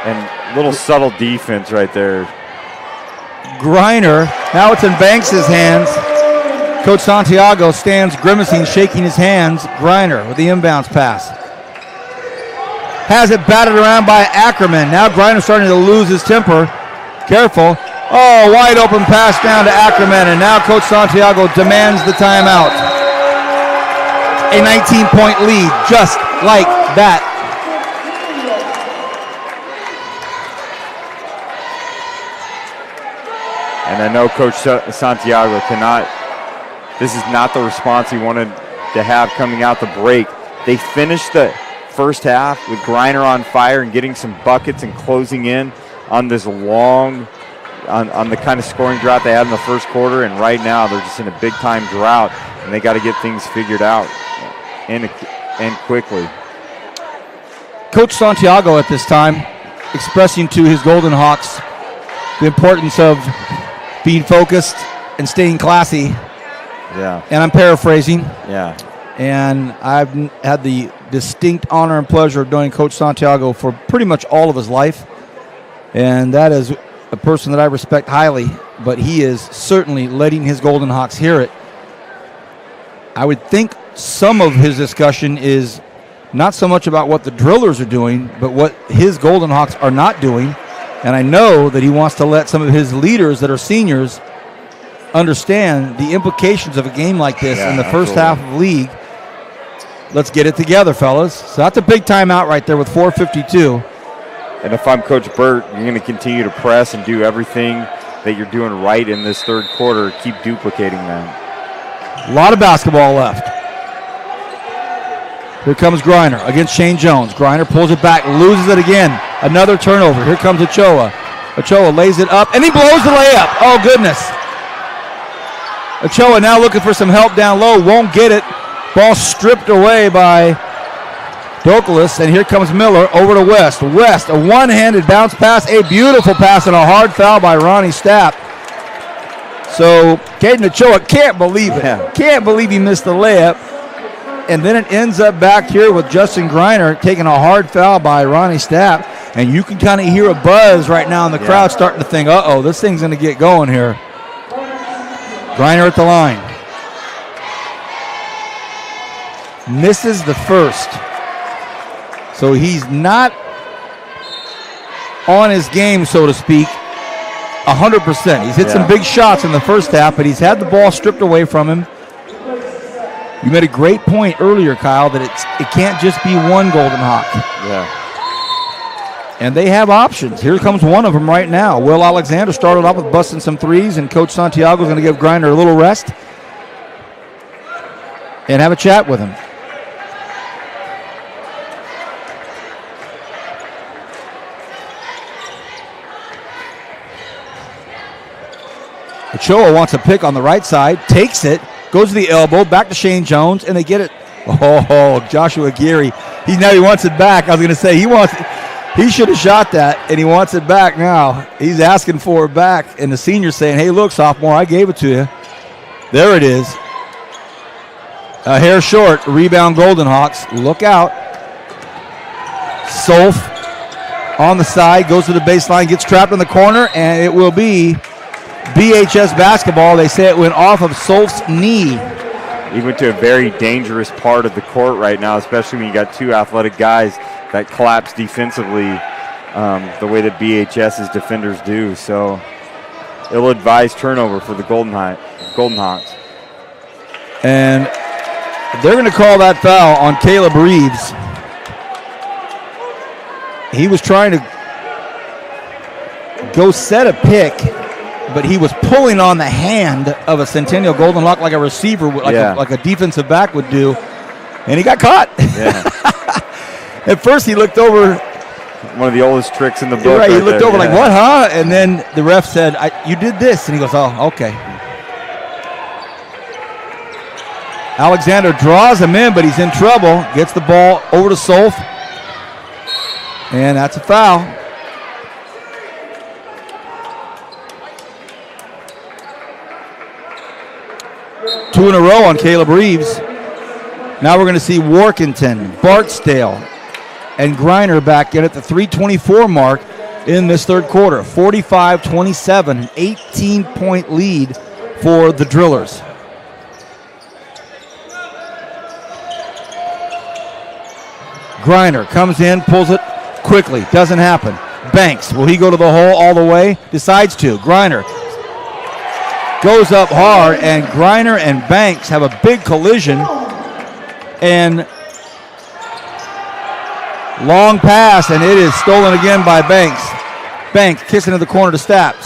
And little subtle defense right there. Griner, now it's in Banks' hands. Coach Santiago stands grimacing, shaking his hands. Griner with the inbounds pass. Has it batted around by Ackerman. Now Griner starting to lose his temper. Careful. Oh, wide open pass down to Ackerman, and now Coach Santiago demands the timeout. A 19-point lead, just like that. And I know Coach Santiago cannot... This is not the response he wanted to have coming out the break. They finished the first half with Griner on fire and getting some buckets and closing in on this long, on the kind of scoring drought they had in the first quarter. And right now they're just in a big-time drought, and they got to get things figured out and quickly. Coach Santiago at this time expressing to his Golden Hawks the importance of being focused and staying classy. Yeah. And I'm paraphrasing. Yeah. And I've had the distinct honor and pleasure of knowing Coach Santiago for pretty much all of his life. And that is a person that I respect highly, but he is certainly letting his Golden Hawks hear it. I would think some of his discussion is not so much about what the Drillers are doing, but what his Golden Hawks are not doing. And I know that he wants to let some of his leaders that are seniors understand the implications of a game like this in the first half of the league. Let's get it together, fellas. So that's a big timeout right there with 4:52. And if I'm Coach Burt, you're going to continue to press and do everything that you're doing right in this third quarter. Keep duplicating that. A lot of basketball left. Here comes Griner against Shane Jones. Griner pulls it back, loses it again. Another turnover. Here comes Ochoa. Ochoa lays it up, and he blows the layup. Oh, goodness. Ochoa now looking for some help down low. Won't get it. Ball stripped away by Douglas, and here comes Miller over to West. West, a one-handed bounce pass, a beautiful pass, and a hard foul by Ronnie Stapp. So Caden Ochoa can't believe it. Yeah. Can't believe he missed the layup. And then it ends up back here with Justin Griner taking a hard foul by Ronnie Stapp. And you can kind of hear a buzz right now in the crowd starting to think, uh-oh, this thing's going to get going here. Griner at the line. Misses the first. So he's not on his game, so to speak, 100%. He's hit some big shots in the first half, but he's had the ball stripped away from him. You made a great point earlier, Kyle, that it can't just be one Golden Hawk. Yeah. And they have options. Here comes one of them right now. Will Alexander started off with busting some threes, and Coach Santiago is going to give Griner a little rest and have a chat with him. Ochoa wants a pick on the right side, takes it, goes to the elbow, back to Shane Jones, and they get it. Oh, Joshua Geary. He wants it back. I was going to say he should have shot that, and he wants it back now. He's asking for it back, and the senior's saying, hey, look, sophomore, I gave it to you. There it is. A hair short. Rebound, Golden Hawks. Look out. Solf on the side, goes to the baseline, gets trapped in the corner, and it will be BHS basketball. They say it went off of Solf's knee. He went to a very dangerous part of the court right now, especially when you got two athletic guys that collapse defensively the way that BHS's defenders do. So ill-advised turnover for the Golden Hawks. And they're going to call that foul on Caleb Reeves. He was trying to go set a pick, but he was pulling on the hand of a Centennial Golden Hawk like a receiver, like a defensive back would do, and he got caught. Yeah. At first, he looked over. One of the oldest tricks in the book. Right, he looked over like, what, huh? And then the ref said, you did this. And he goes, oh, okay. Alexander draws him in, but he's in trouble. Gets the ball over to Solf. And that's a foul. Two in a row on Caleb Reeves. Now we're going to see Workington, Barksdale, and Griner back in at the 3:24 mark in this third quarter. 45-27, an 18-point lead for the Drillers. Griner comes in, pulls it quickly. Doesn't happen. Banks, will he go to the hole all the way? Decides to. Griner goes up hard, and Griner and Banks have a big collision. And long pass, and it is stolen again by Banks. Banks kicks into the corner to Stapp.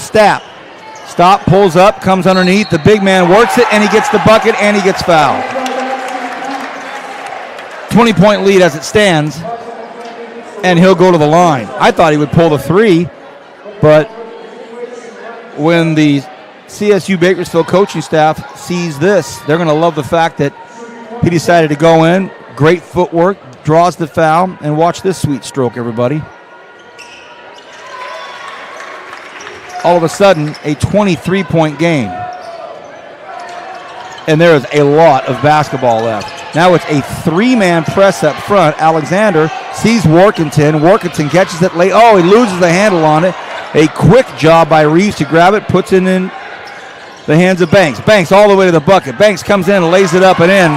Stop, pulls up, comes underneath. The big man works it, and he gets the bucket, and he gets fouled. 20-point lead as it stands, and he'll go to the line. I thought he would pull the three, but when the CSU Bakersfield coaching staff sees this, they're going to love the fact that he decided to go in. Great footwork, draws the foul, and watch this sweet stroke, everybody. All of a sudden, a 23-point game. And there is a lot of basketball left. Now it's a three-man press up front. Alexander sees Workington. Workington catches it late. Oh, he loses the handle on it. A quick job by Reeves to grab it, puts it in the hands of Banks. Banks all the way to the bucket. Banks comes in and lays it up and in.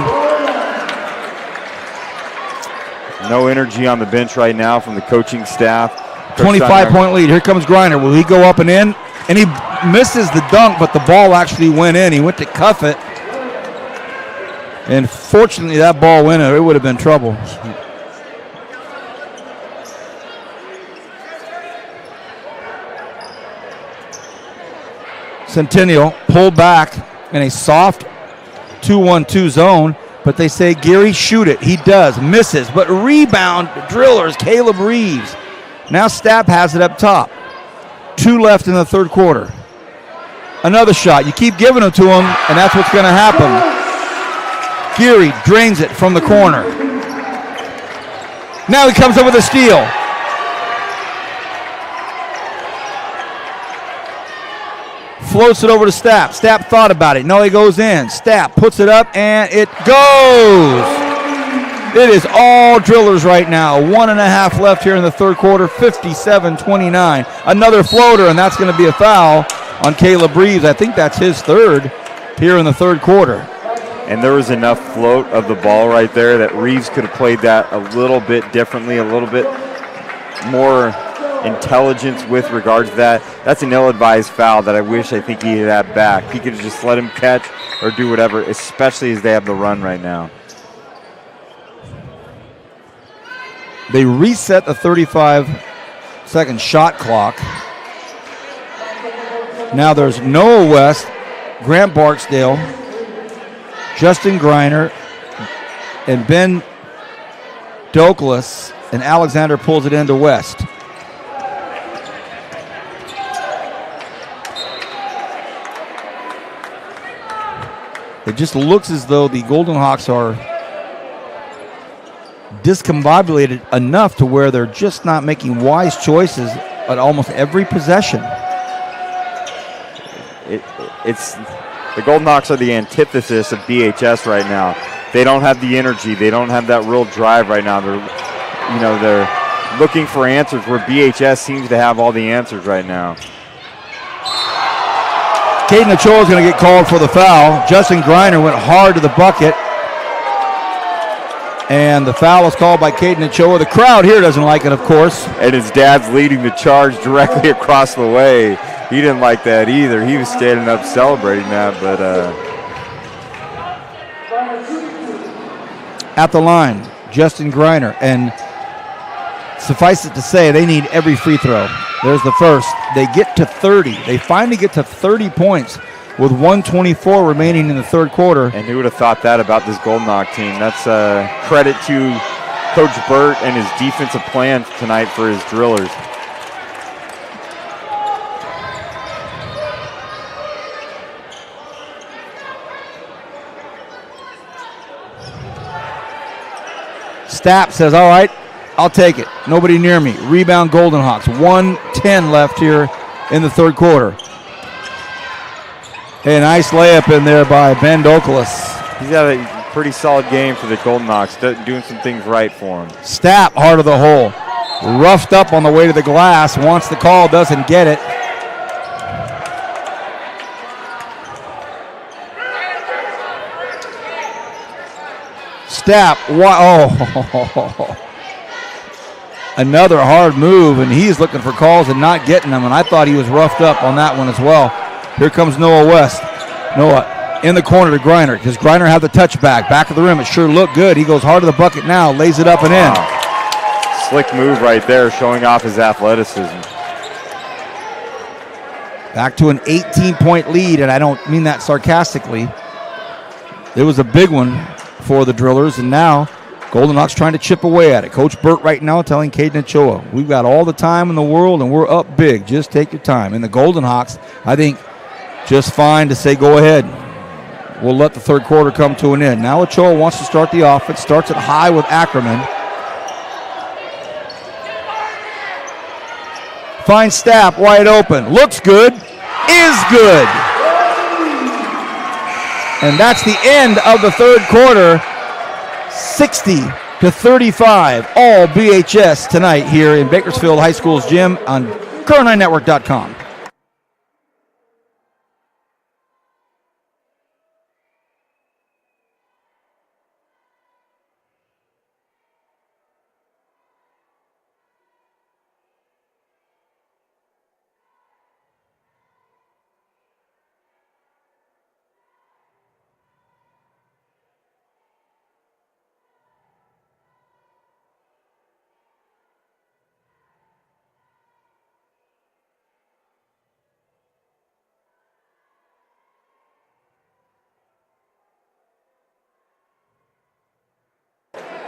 No energy on the bench right now from the coaching staff. 25-point lead. Here comes Griner. Will he go up and in? And he misses the dunk, but the ball actually went in. He went to cuff it. And fortunately, that ball went in. It would have been trouble. Centennial pulled back in a soft 2-1-2 zone, but they say, Geary, shoot it. He does. Misses, but rebound, Drillers, Caleb Reeves. Now Stapp has it up top. 2 left in the third quarter. Another shot. You keep giving them to him, and that's what's going to happen. Geary drains it from the corner. Now he comes up with a steal. Floats it over to Stapp. Stapp thought about it. No, he goes in. Stapp puts it up, and it goes. It is all Drillers right now. 1.5 left here in the third quarter, 57-29. Another floater, and that's going to be a foul on Caleb Reeves. I think that's his third here in the third quarter. And there was enough float of the ball right there that Reeves could have played that a little bit differently, a little bit more intelligence with regards to that. That's an ill-advised foul that I think he had back. He could have just let him catch or do whatever, especially as they have the run right now. They reset the 35 second shot clock. Now there's Noah West, Grant Barksdale, Justin Greiner, and Ben Douglas, and Alexander pulls it into West. It just looks as though the Golden Hawks are discombobulated enough to where they're just not making wise choices at almost every possession. It's the Golden Hawks are the antithesis of BHS right now. They don't have the energy. They don't have that real drive right now. They're looking for answers where BHS seems to have all the answers right now. Caden Ochoa is going to get called for the foul. Justin Greiner went hard to the bucket. And the foul is called by Caden Ochoa. The crowd here doesn't like it, of course. And his dad's leading the charge directly across the way. He didn't like that either. He was standing up celebrating that, but at the line, Justin Greiner. And suffice it to say, they need every free throw. There's the first. They get to 30. They finally get to 30 points with 1:24 remaining in the third quarter. And who would have thought that about this Golden Hawk team? That's credit to Coach Burt and his defensive plan tonight for his drillers. Stapp says, all right, I'll take it. Nobody near me. Rebound Golden Hawks. 1:10 left here in the third quarter. A nice layup in there by Ben Douglas. He's got a pretty solid game for the Golden Hawks, doing some things right for him. Stapp, heart of the hole. Roughed up on the way to the glass. Wants the call, doesn't get it. Stapp, another hard move, and he's looking for calls and not getting them, and I thought he was roughed up on that one as well. Here comes Noah West. Noah in the corner to Greiner. Does Greiner have the touchback? Back of the rim, it sure looked good. He goes hard to the bucket now, lays it up and in. Slick move right there, showing off his athleticism. Back to an 18-point lead, and I don't mean that sarcastically. It was a big one for the Drillers, and now Golden Hawks trying to chip away at it. Coach Burt right now telling Caden Ochoa, we've got all the time in the world, and we're up big. Just take your time. And the Golden Hawks, I think, just fine to say go ahead. We'll let the third quarter come to an end. Now Ochoa wants to start the offense. Starts it high with Ackerman. Finds Stapp wide open. Looks good. Is good. And that's the end of the third quarter. 60-35. All BHS tonight here in Bakersfield High School's gym on Current9Network.com.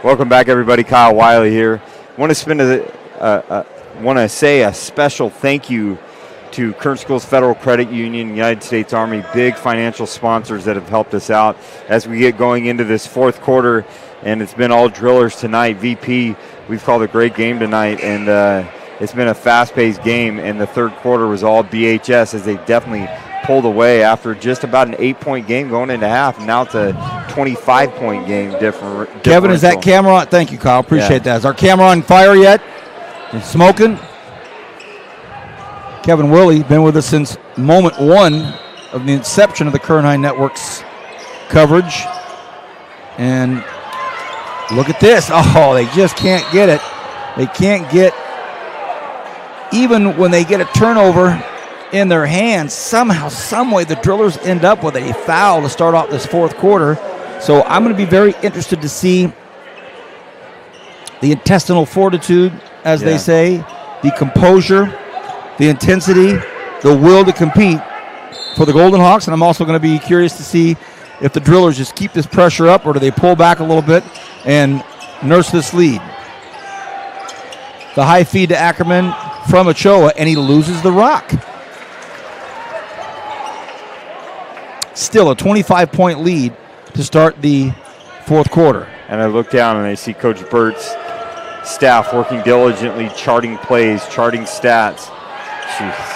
Welcome back, everybody. Kyle Wiley here. Want to say a special thank you to Kern Schools Federal Credit Union, United States Army, big financial sponsors that have helped us out as we get going into this fourth quarter. And it's been all Drillers tonight. VP, we've called a great game tonight, and it's been a fast-paced game. And the third quarter was all BHS as they definitely pulled away after just about an 8-point game going into half. Now it's a 25-point game Kevin, is that camera on? Thank you, Kyle. Appreciate that. Is our camera on fire yet? It's smoking? Kevin Worley, been with us since moment one of the inception of the Kern High Network's coverage. And look at this. Oh, they just can't get it. They can't get, even when they get a turnover in their hands, somehow, some way, the Drillers end up with a foul to start off this fourth quarter. So I'm going to be very interested to see the intestinal fortitude, as they say, the composure, the intensity, the will to compete for the Golden Hawks, and I'm also going to be curious to see if the Drillers just keep this pressure up or do they pull back a little bit and nurse this lead. The high feed to Ackerman from Ochoa, and he loses the rock. Still a 25-point lead to start the fourth quarter. And I look down and I see Coach Burt's staff working diligently, charting plays, charting stats. Jeez.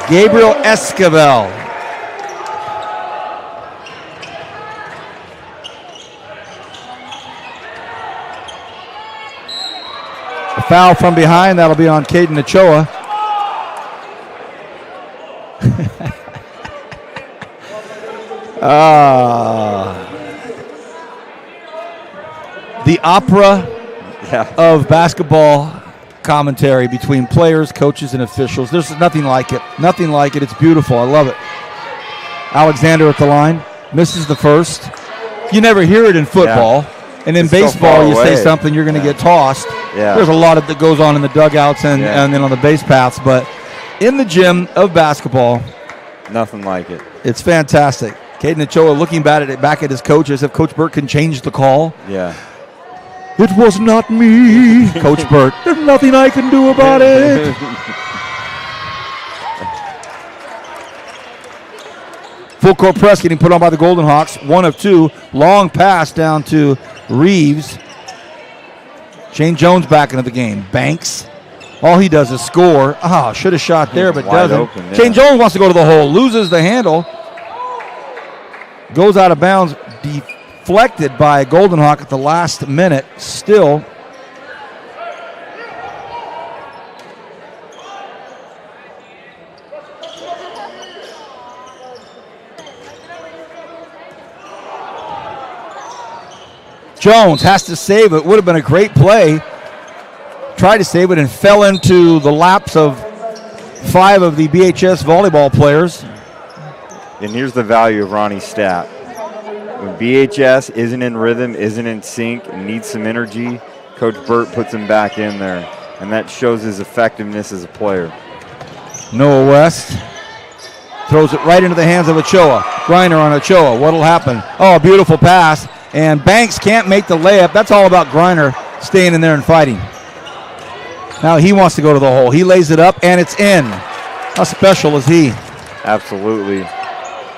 Gabriel Esquivel. A foul from behind, that'll be on Caden Ochoa. The opera of basketball commentary between players, coaches, and officials. There's nothing like it. Nothing like it. It's beautiful. I love it. Alexander at the line. Misses the first. You never hear it in football. Yeah. And in baseball, you say something, you're going to get tossed. Yeah. There's a lot of that goes on in the dugouts and then on the base paths. But in the gym of basketball, nothing like it. It's fantastic. Caden Ochoa looking back at his coach as if Coach Burt can change the call. Yeah. It was not me, Coach Burt. There's nothing I can do about it. Full court press getting put on by the Golden Hawks. 1 of 2. Long pass down to Reeves. Shane Jones back into the game. Banks. All he does is score. Should have shot there, but doesn't. Open, yeah. Shane Jones wants to go to the hole. Loses the handle. Goes out of bounds. Deflected by Golden Hawk at the last minute. Still. Jones has to save it. Would have been a great play. Tried to save it and fell into the laps of 5 of the BHS volleyball players. And here's the value of Ronnie's stat. When BHS isn't in rhythm, isn't in sync, and needs some energy, Coach Burt puts him back in there. And that shows his effectiveness as a player. Noah West throws it right into the hands of Ochoa. Griner on Ochoa. What'll happen? Oh, a beautiful pass. And Banks can't make the layup. That's all about Griner staying in there and fighting. Now he wants to go to the hole. He lays it up, and it's in. How special is he? Absolutely.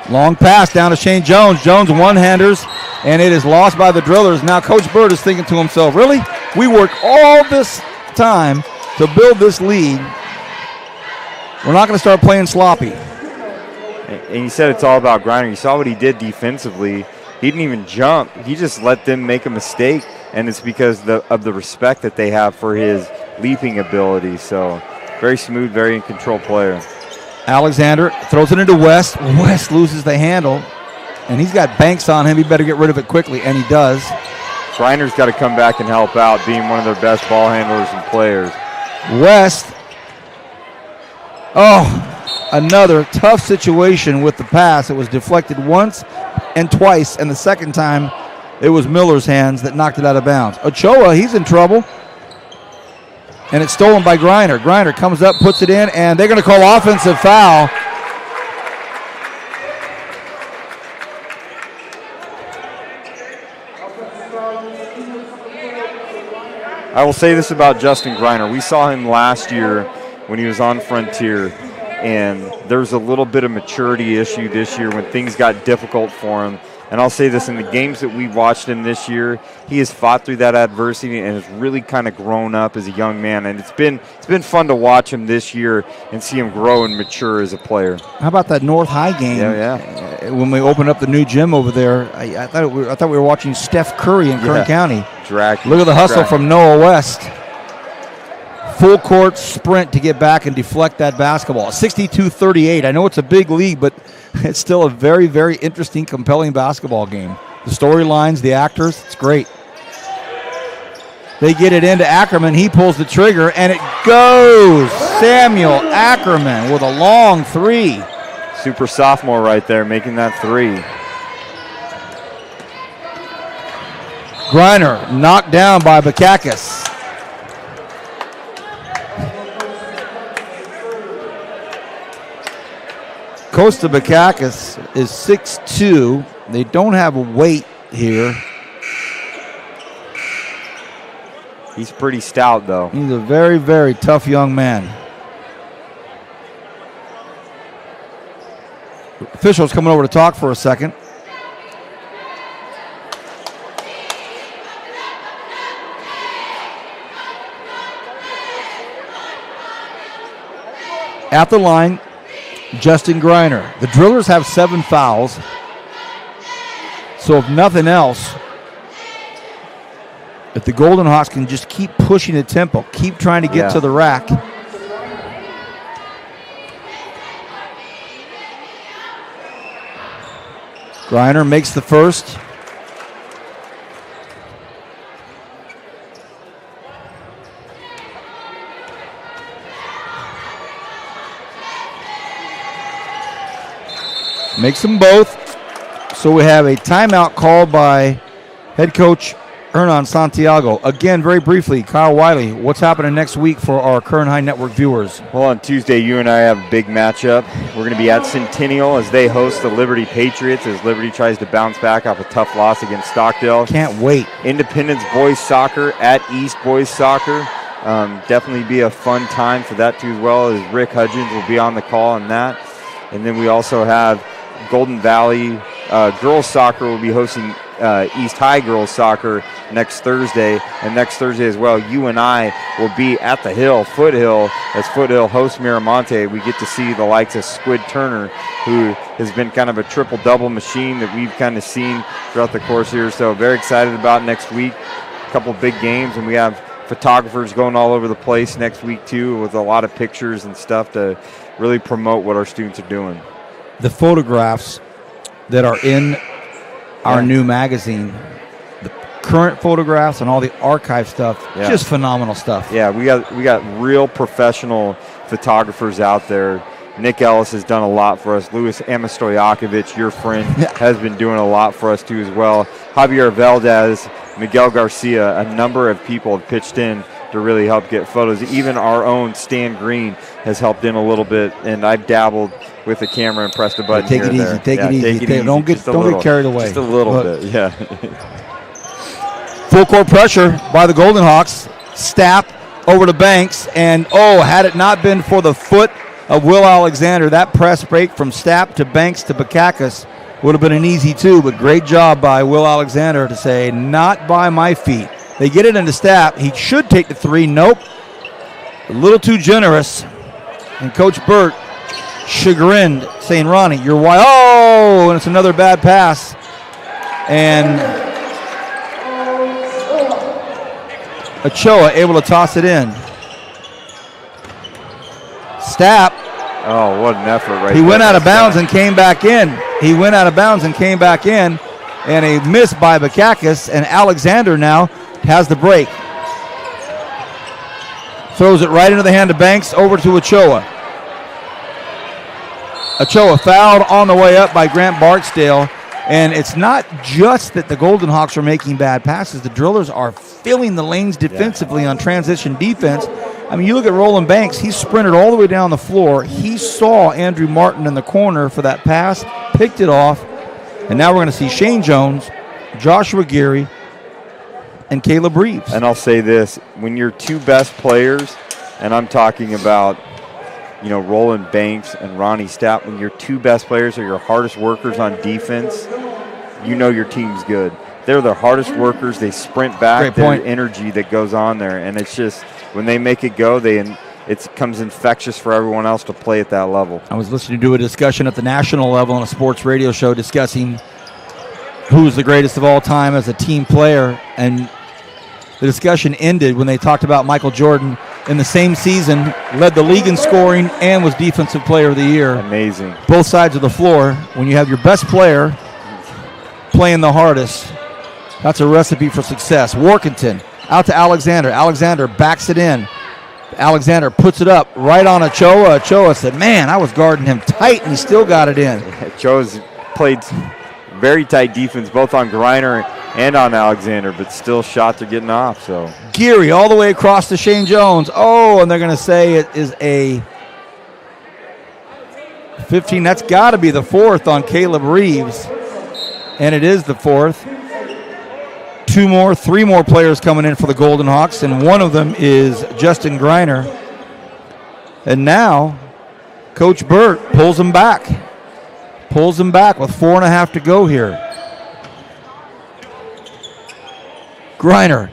Long pass down to Shane Jones. Jones one-handers, and it is lost by the Drillers. Now Coach Burt is thinking to himself, really? We worked all this time to build this lead. We're not going to start playing sloppy. And you said it's all about Griner. You saw what he did defensively. He didn't even jump. He just let them make a mistake, and it's because of the respect that they have for his leaping ability. So very smooth, very in control player. Alexander throws it into West. West loses the handle, and he's got Banks on him. He better get rid of it quickly, and he does. Griner's got to come back and help out, being one of their best ball handlers and players. West. Another tough situation with the pass. It was deflected once and twice, and the second time it was Miller's hands that knocked it out of bounds. Ochoa, he's in trouble. And it's stolen by Griner. Griner comes up, puts it in, and they're going to call offensive foul. I will say this about Justin Griner. We saw him last year when he was on Frontier, and there's a little bit of maturity issue this year when things got difficult for him. And I'll say this, in the games that we've watched him this year, he has fought through that adversity and has really kind of grown up as a young man. And it's been fun to watch him this year and see him grow and mature as a player. How about that North High game? Yeah. When we opened up the new gym over there, I thought we were watching Steph Curry in Kern County. Look at the hustle from Noah West. Full court sprint to get back and deflect that basketball. 62-38. I know it's a big league, but it's still a very, very interesting, compelling basketball game. The storylines, the actors, it's great. They get it into Ackerman. He pulls the trigger, and it goes. Samuel Ackerman with a long three. Super sophomore right there, making that three. Griner knocked down by Bakakis. Costa Bakakis is 6'2". They don't have a weight here. He's pretty stout, though. He's a very, very tough young man. Officials coming over to talk for a second. At the line, Justin Greiner. The Drillers have 7 fouls. So if nothing else, if the Golden Hawks can just keep pushing the tempo, keep trying to get to the rack. Greiner makes the first. Makes them both. So we have a timeout called by head coach Hernan Santiago. Again, very briefly, Kyle Wiley, what's happening next week for our Kern High Network viewers? Well, on Tuesday, you and I have a big matchup. We're going to be at Centennial as they host the Liberty Patriots as Liberty tries to bounce back off a tough loss against Stockdale. Can't wait. Independence Boys Soccer at East Boys Soccer. Definitely be a fun time for that too, as well as Rick Hudgens will be on the call on that. And then we also have Golden Valley Girls Soccer will be hosting East High Girls Soccer next Thursday. And next Thursday as well, you and I will be at the Hill, Foothill, as Foothill hosts Miramonte. We get to see the likes of Squid Turner, who has been kind of a triple-double machine that we've kind of seen throughout the course here. So very excited about next week. A couple big games, and we have photographers going all over the place next week too, with a lot of pictures and stuff to really promote what our students are doing. The photographs that are in our new magazine, the current photographs and all the archive stuff, just phenomenal stuff. Yeah, we got real professional photographers out there. Nick Ellis has done a lot for us. Louis Amistoyakovich, your friend, has been doing a lot for us too as well. Javier Valdez, Miguel Garcia, a number of people have pitched in to really help get photos. Even our own Stan Green has helped in a little bit, and I've dabbled with the camera and pressed a button Take here it and easy. there. Take it easy. Don't get carried away. Just a little bit, yeah. Full court pressure by the Golden Hawks. Stapp over to Banks, and had it not been for the foot of Will Alexander, that press break from Stapp to Banks to Bakakis would have been an easy 2, but great job by Will Alexander to say, not by my feet. They get it into Stapp. He should take the 3. Nope. A little too generous. And Coach Burt, chagrined, saying, Ronnie, you're wide. And it's another bad pass. And Ochoa able to toss it in. Stapp. Oh, what an effort right He there. went out of bounds and came back in. And a miss by Bakakis, and Alexander now has the break. Throws it right into the hand of Banks, over to Ochoa. Ochoa fouled on the way up by Grant Barksdale. And it's not just that the Golden Hawks are making bad passes. The Drillers are filling the lanes defensively on transition defense. I mean, you look at Roland Banks. He sprinted all the way down the floor. He saw Andrew Martin in the corner for that pass, picked it off. And now we're going to see Shane Jones, Joshua Geary, and Caleb Reeves. And I'll say this, when your 2 best players, and I'm talking about, Roland Banks and Ronnie Stapp, when your 2 best players are your hardest workers on defense, your team's good. They're the hardest workers. They sprint back. There's energy that goes on there. And it's just, when they make it go, it comes infectious for everyone else to play at that level. I was listening to a discussion at the national level on a sports radio show discussing who's the greatest of all time as a team player. And the discussion ended when they talked about Michael Jordan in the same season, led the league in scoring and was Defensive Player of the Year. Amazing. Both sides of the floor. When you have your best player playing the hardest, that's a recipe for success. Workington out to Alexander. Alexander backs it in. Alexander puts it up right on Ochoa. Ochoa said, man, I was guarding him tight, and he still got it in. Ochoa's played very tight defense both on Greiner and on Alexander, but still shots are getting off. So Geary all the way across to Shane Jones. And they're going to say it is a 15, that's got to be the fourth on Caleb Reeves. And it is the fourth. Three more players coming in for the Golden Hawks, and one of them is Justin Greiner. And now, Coach Burt pulls him back. Pulls him back with 4.5 to go here. Greiner.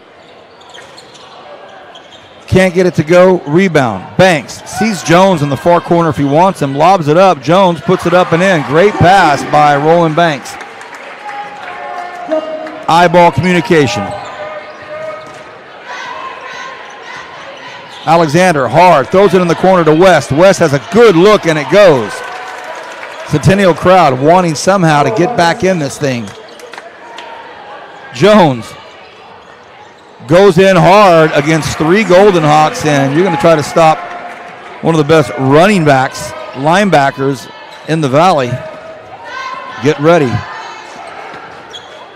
Can't get it to go. Rebound. Banks sees Jones in the far corner if he wants him. Lobs it up. Jones puts it up and in. Great pass by Roland Banks. Eyeball communication. Alexander hard. Throws it in the corner to West. West has a good look and it goes. Centennial crowd wanting somehow to get back in this thing. Jones goes in hard against 3 Golden Hawks, and you're going to try to stop one of the best running backs, linebackers in the Valley. Get ready.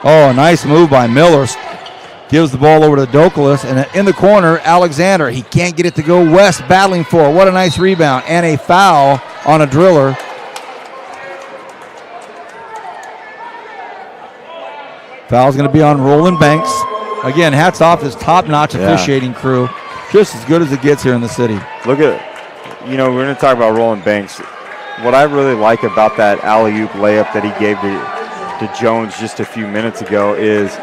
Oh, nice move by Miller. Gives the ball over to Douglas, and in the corner, Alexander. He can't get it to go. West battling for it. What a nice rebound, and a foul on a driller. Foul's going to be on Roland Banks. Again, hats off to this top-notch officiating crew. Just as good as it gets here in the city. Look at, we're going to talk about Roland Banks. What I really like about that alley-oop layup that he gave to Jones just a few minutes ago is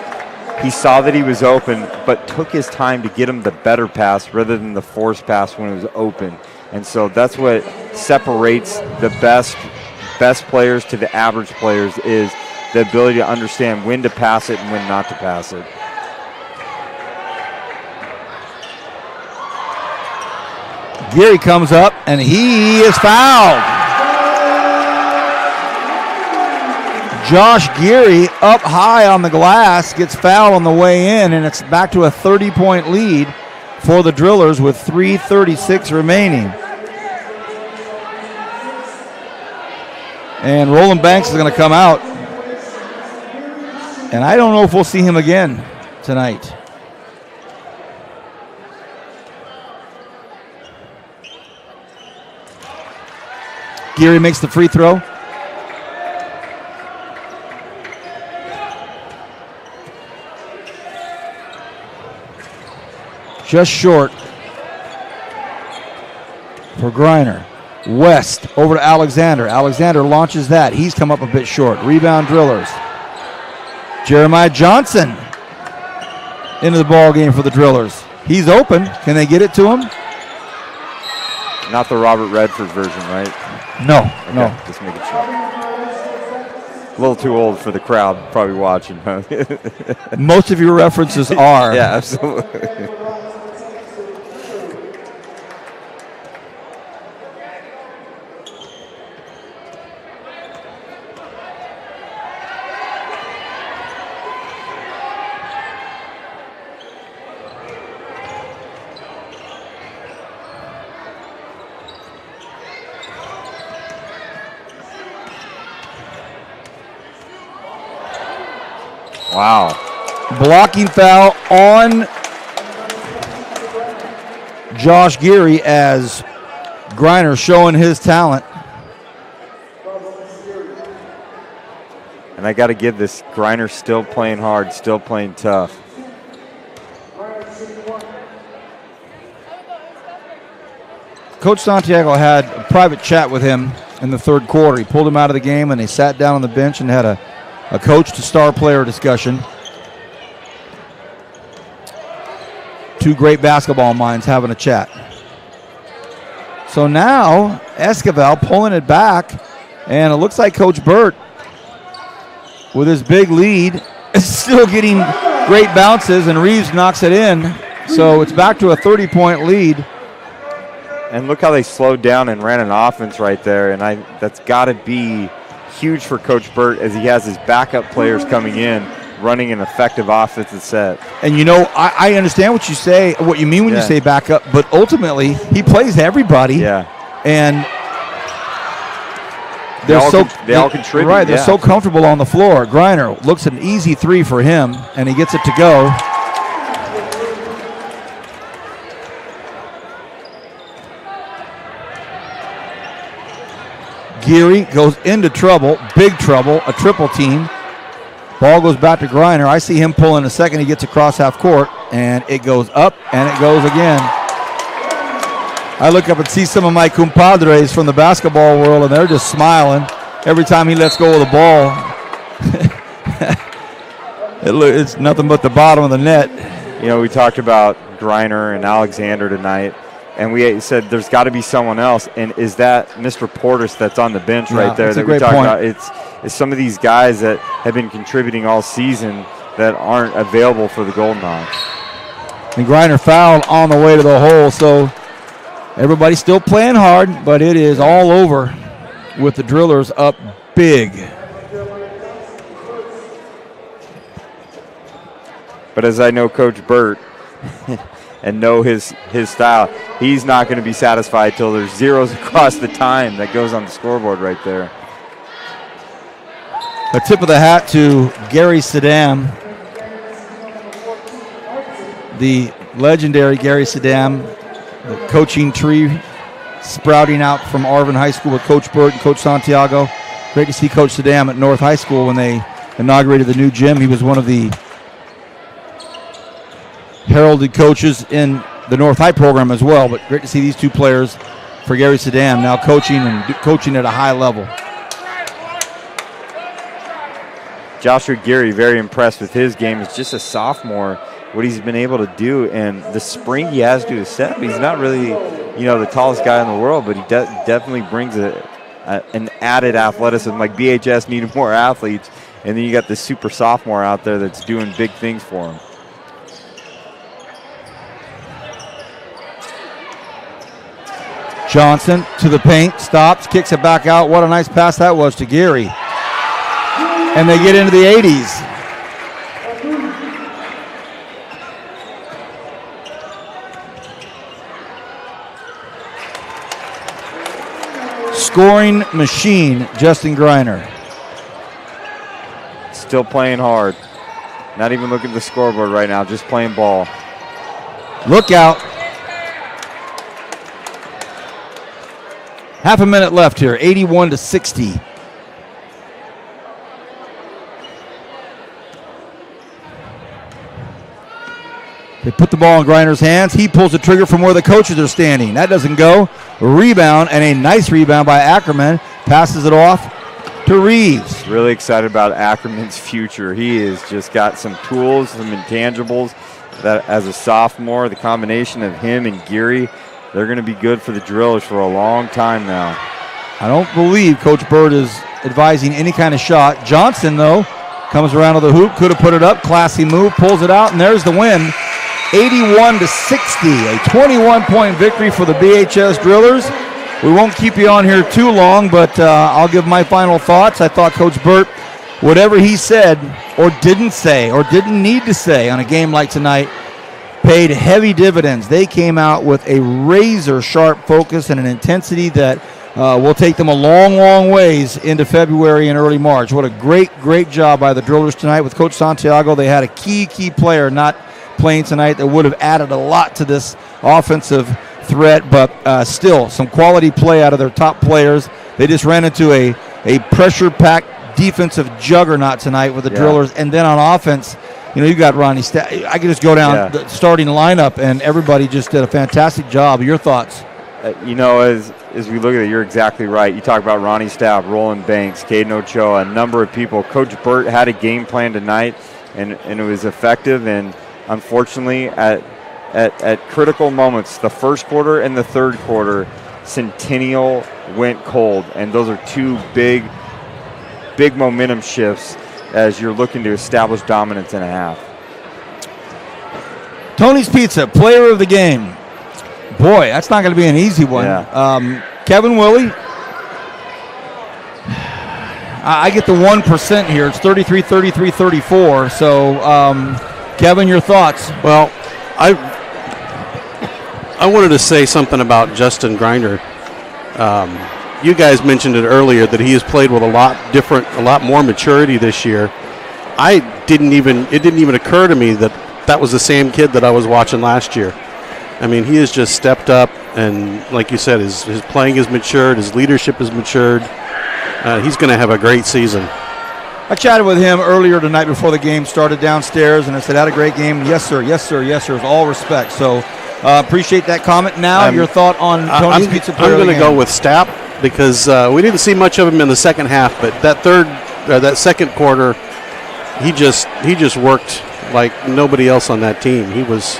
he saw that he was open, but took his time to get him the better pass rather than the forced pass when it was open. And so that's what separates the best players to the average players, is the ability to understand when to pass it and when not to pass it. Geary comes up, and he is fouled. Josh Geary up high on the glass, gets fouled on the way in, and it's back to a 30-point lead for the Drillers with 3:36 remaining. And Roland Banks is going to come out. And I don't know if we'll see him again tonight. Geary makes the free throw. Just short for Greiner. West over to Alexander. Alexander launches that. He's come up a bit short. Rebound Drillers. Jeremiah Johnson into the ball game for the Drillers. He's open. Can they get it to him? Not the Robert Redford version, right? No, okay, no. Just making sure. A little too old for the crowd probably watching, huh? Most of your references are. Yeah, absolutely. Wow. Blocking foul on Josh Geary as Greiner showing his talent. And I got to give this, Greiner still playing hard, still playing tough. Coach Santiago had a private chat with him in the third quarter. He pulled him out of the game, and they sat down on the bench and had a coach to star player discussion. Two great basketball minds having a chat. So now Esquivel pulling it back, and it looks like Coach Burt, with his big lead, is still getting great bounces, and Reeves knocks it in. So it's back to a 30-point lead. And look how they slowed down and ran an offense right there, and that's got to be huge for Coach Burt as he has his backup players coming in, running an effective offensive set. And I understand what you say, what you mean when you say backup, but ultimately he plays everybody. Yeah. And they all contribute. Right, they're so comfortable on the floor. Greiner looks an easy three for him, and he gets it to go. Geary goes into trouble, big trouble, a triple team. Ball goes back to Griner. I see him pulling a second. He gets across half court, and it goes up, and it goes again. I look up and see some of my compadres from the basketball world, and they're just smiling every time he lets go of the ball. It's nothing but the bottom of the net. You know, we talked about Griner and Alexander tonight, and we said there's got to be someone else. And is that Mr. Portis that's on the bench right there that we talked about? It's some of these guys that have been contributing all season that aren't available for the Golden Hawks. And Griner fouled on the way to the hole, so everybody's still playing hard, but it is all over with the Drillers up big. But as I know Coach Burt and know his style, he's not going to be satisfied till there's zeros across the time that goes on the scoreboard right there. A tip of the hat to Gary Saddam, the legendary Gary Saddam, the coaching tree sprouting out from Arvin High School with Coach Burt and Coach Santiago. Great to see Coach Saddam at North High School when they inaugurated the new gym. He was one of the heralded coaches in the North High program as well, but great to see these two players for Gary Saddam now coaching at a high level. Joshua Geary, very impressed with his game. He's just a sophomore, what he's been able to do, and the spring he has to his step. He's not really, the tallest guy in the world, but he definitely brings an added athleticism. Like BHS needed more athletes, and then you got this super sophomore out there that's doing big things for him. Johnson to the paint, stops, kicks it back out. What a nice pass that was to Geary. And they get into the 80s. Scoring machine, Justin Griner. Still playing hard. Not even looking at the scoreboard right now, just playing ball. Look out. Half a minute left here, 81-60. They put the ball in Griner's hands. He pulls the trigger from where the coaches are standing. That doesn't go. A rebound, and a nice rebound by Ackerman. Passes it off to Reeves. Really excited about Ackerman's future. He has just got some tools, some intangibles that as a sophomore, the combination of him and Geary, they're going to be good for the Drillers for a long time now. I don't believe Coach Burt is advising any kind of shot. Johnson, though, comes around to the hoop, could have put it up. Classy move, pulls it out, and there's the win. 81-60, a 21-point victory for the BHS Drillers. We won't keep you on here too long, but I'll give my final thoughts. I thought Coach Burt, whatever he said or didn't say or didn't need to say on a game like tonight, paid heavy dividends. They came out with a razor-sharp focus and an intensity that will take them a long, long ways into February and early March. What a great, great job by the Drillers tonight with Coach Santiago. They had a key player not playing tonight that would have added a lot to this offensive threat, but still some quality play out of their top players. They just ran into a pressure-packed defensive juggernaut tonight with the Drillers, and then on offense, you got Ronnie Stapp. I could just go down the starting lineup, and everybody just did a fantastic job. Your thoughts? As we look at it, you're exactly right. You talk about Ronnie Stapp, Roland Banks, Caden Ochoa, a number of people. Coach Burt had a game plan tonight, and it was effective. And unfortunately, at critical moments, the first quarter and the third quarter, Centennial went cold, and those are two big momentum shifts as you're looking to establish dominance in a half. Tony's Pizza, player of the game. Boy, that's not going to be an easy one. Yeah. Kevin Willie, I get the 1% here. It's 33, 33, 34. So, Kevin, your thoughts? Well, I wanted to say something about Justin Griner. You guys mentioned it earlier that he has played with a lot more maturity this year. It didn't even occur to me that was the same kid that I was watching last year. I mean, he has just stepped up, and like you said, his playing has matured, his leadership has matured. He's going to have a great season. I chatted with him earlier tonight before the game started downstairs, and I said, had a great game. Yes, sir. Yes, sir. Yes, sir. With all respect. So appreciate that comment. Now, your thought on Tony's Pizza Player I'm of the going to go with Stapp because we didn't see much of him in the second half, but that second quarter, he just worked like nobody else on that team. He was,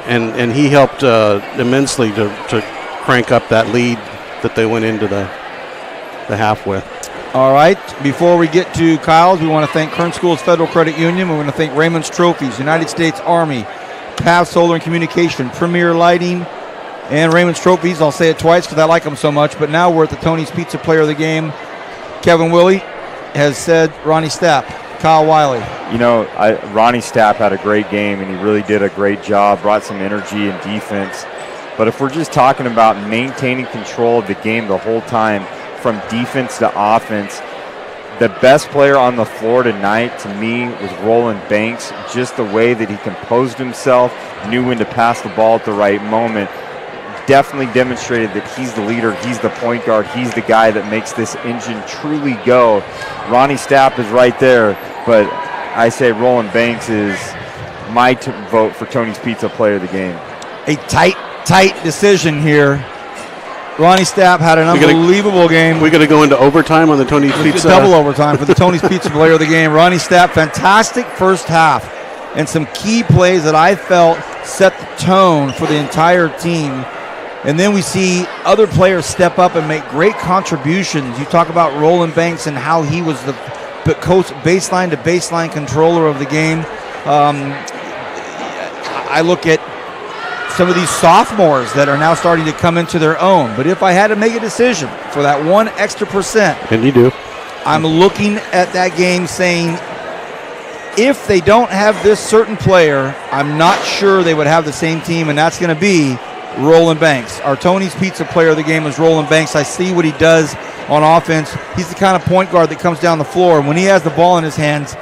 and he helped immensely to crank up that lead that they went into the half with. All right. Before we get to Kyle's, we want to thank Kern Schools Federal Credit Union. We want to thank Raymond's Trophies, United States Army, Path Solar and Communication, Premier Lighting, and Raymond's Trophies. I'll say it twice because I like them so much. But now we're at the Tony's Pizza Player of the Game. Kevin Willie has said Ronnie Stapp. Kyle Wiley. You know, Ronnie Stapp had a great game, and he really did a great job, brought some energy and defense. But if we're just talking about maintaining control of the game the whole time, from defense to offense, the best player on the floor tonight to me was Roland Banks. Just the way that he composed himself, knew when to pass the ball at the right moment, definitely demonstrated that he's the leader, he's the point guard, he's the guy that makes this engine truly go. Ronnie Stapp is right there, but I say Roland Banks is my vote for Tony's Pizza Player of the Game. A tight decision here. Ronnie Stapp had an unbelievable game. We're going to go into overtime on the Tony's Pizza. Double overtime for the Tony's Pizza Player of the Game. Ronnie Stapp, fantastic first half, and some key plays that I felt set the tone for the entire team. And then we see other players step up and make great contributions. You talk about Roland Banks and how he was the coach baseline to baseline controller of the game. I look at some of these sophomores that are now starting to come into their own. But if I had to make a decision for that 1 extra percent, and you do, I'm looking at that game saying, if they don't have this certain player, I'm not sure they would have the same team, and that's going to be Roland Banks. Our Tony's Pizza Player of the Game is Roland Banks. I see what he does on offense. He's the kind of point guard that comes down the floor, and when he has the ball in his hands,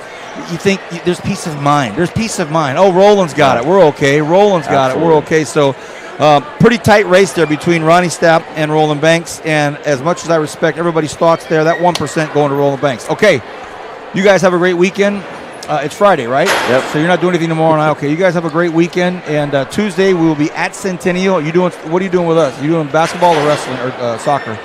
you think there's peace of mind. There's peace of mind. Oh, Roland's got it. We're okay. Roland's got it. We're okay. So pretty tight race there between Ronnie Stapp and Roland Banks, and as much as I respect everybody's thoughts there, that 1% going to Roland Banks. Okay, you guys have a great weekend. It's Friday, right? Yep. So you're not doing anything tomorrow night. Okay, you guys have a great weekend, and Tuesday we will be at Centennial. What are you doing with us? Are you doing basketball or wrestling or soccer?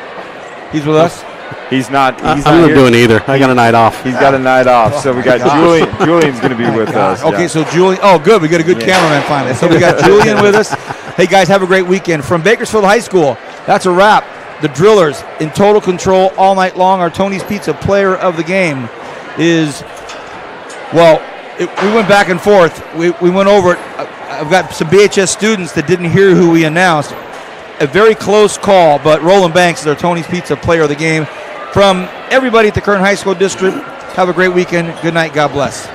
He's with us? He's not. I'm not doing either. I got a night off. He's got a night off. So we got Julian. Julian's going to be with us. Okay, yeah. so Julian. Oh, good. We got a good cameraman finally. So we got Julian with us. Hey, guys, have a great weekend. From Bakersfield High School, that's a wrap. The Drillers in total control all night long. Our Tony's Pizza Player of the Game is, well, we went back and forth. We went over it. I've got some BHS students that didn't hear who we announced. A very close call, but Roland Banks is our Tony's Pizza Player of the Game. From everybody at the Kern High School District, have a great weekend. Good night. God bless.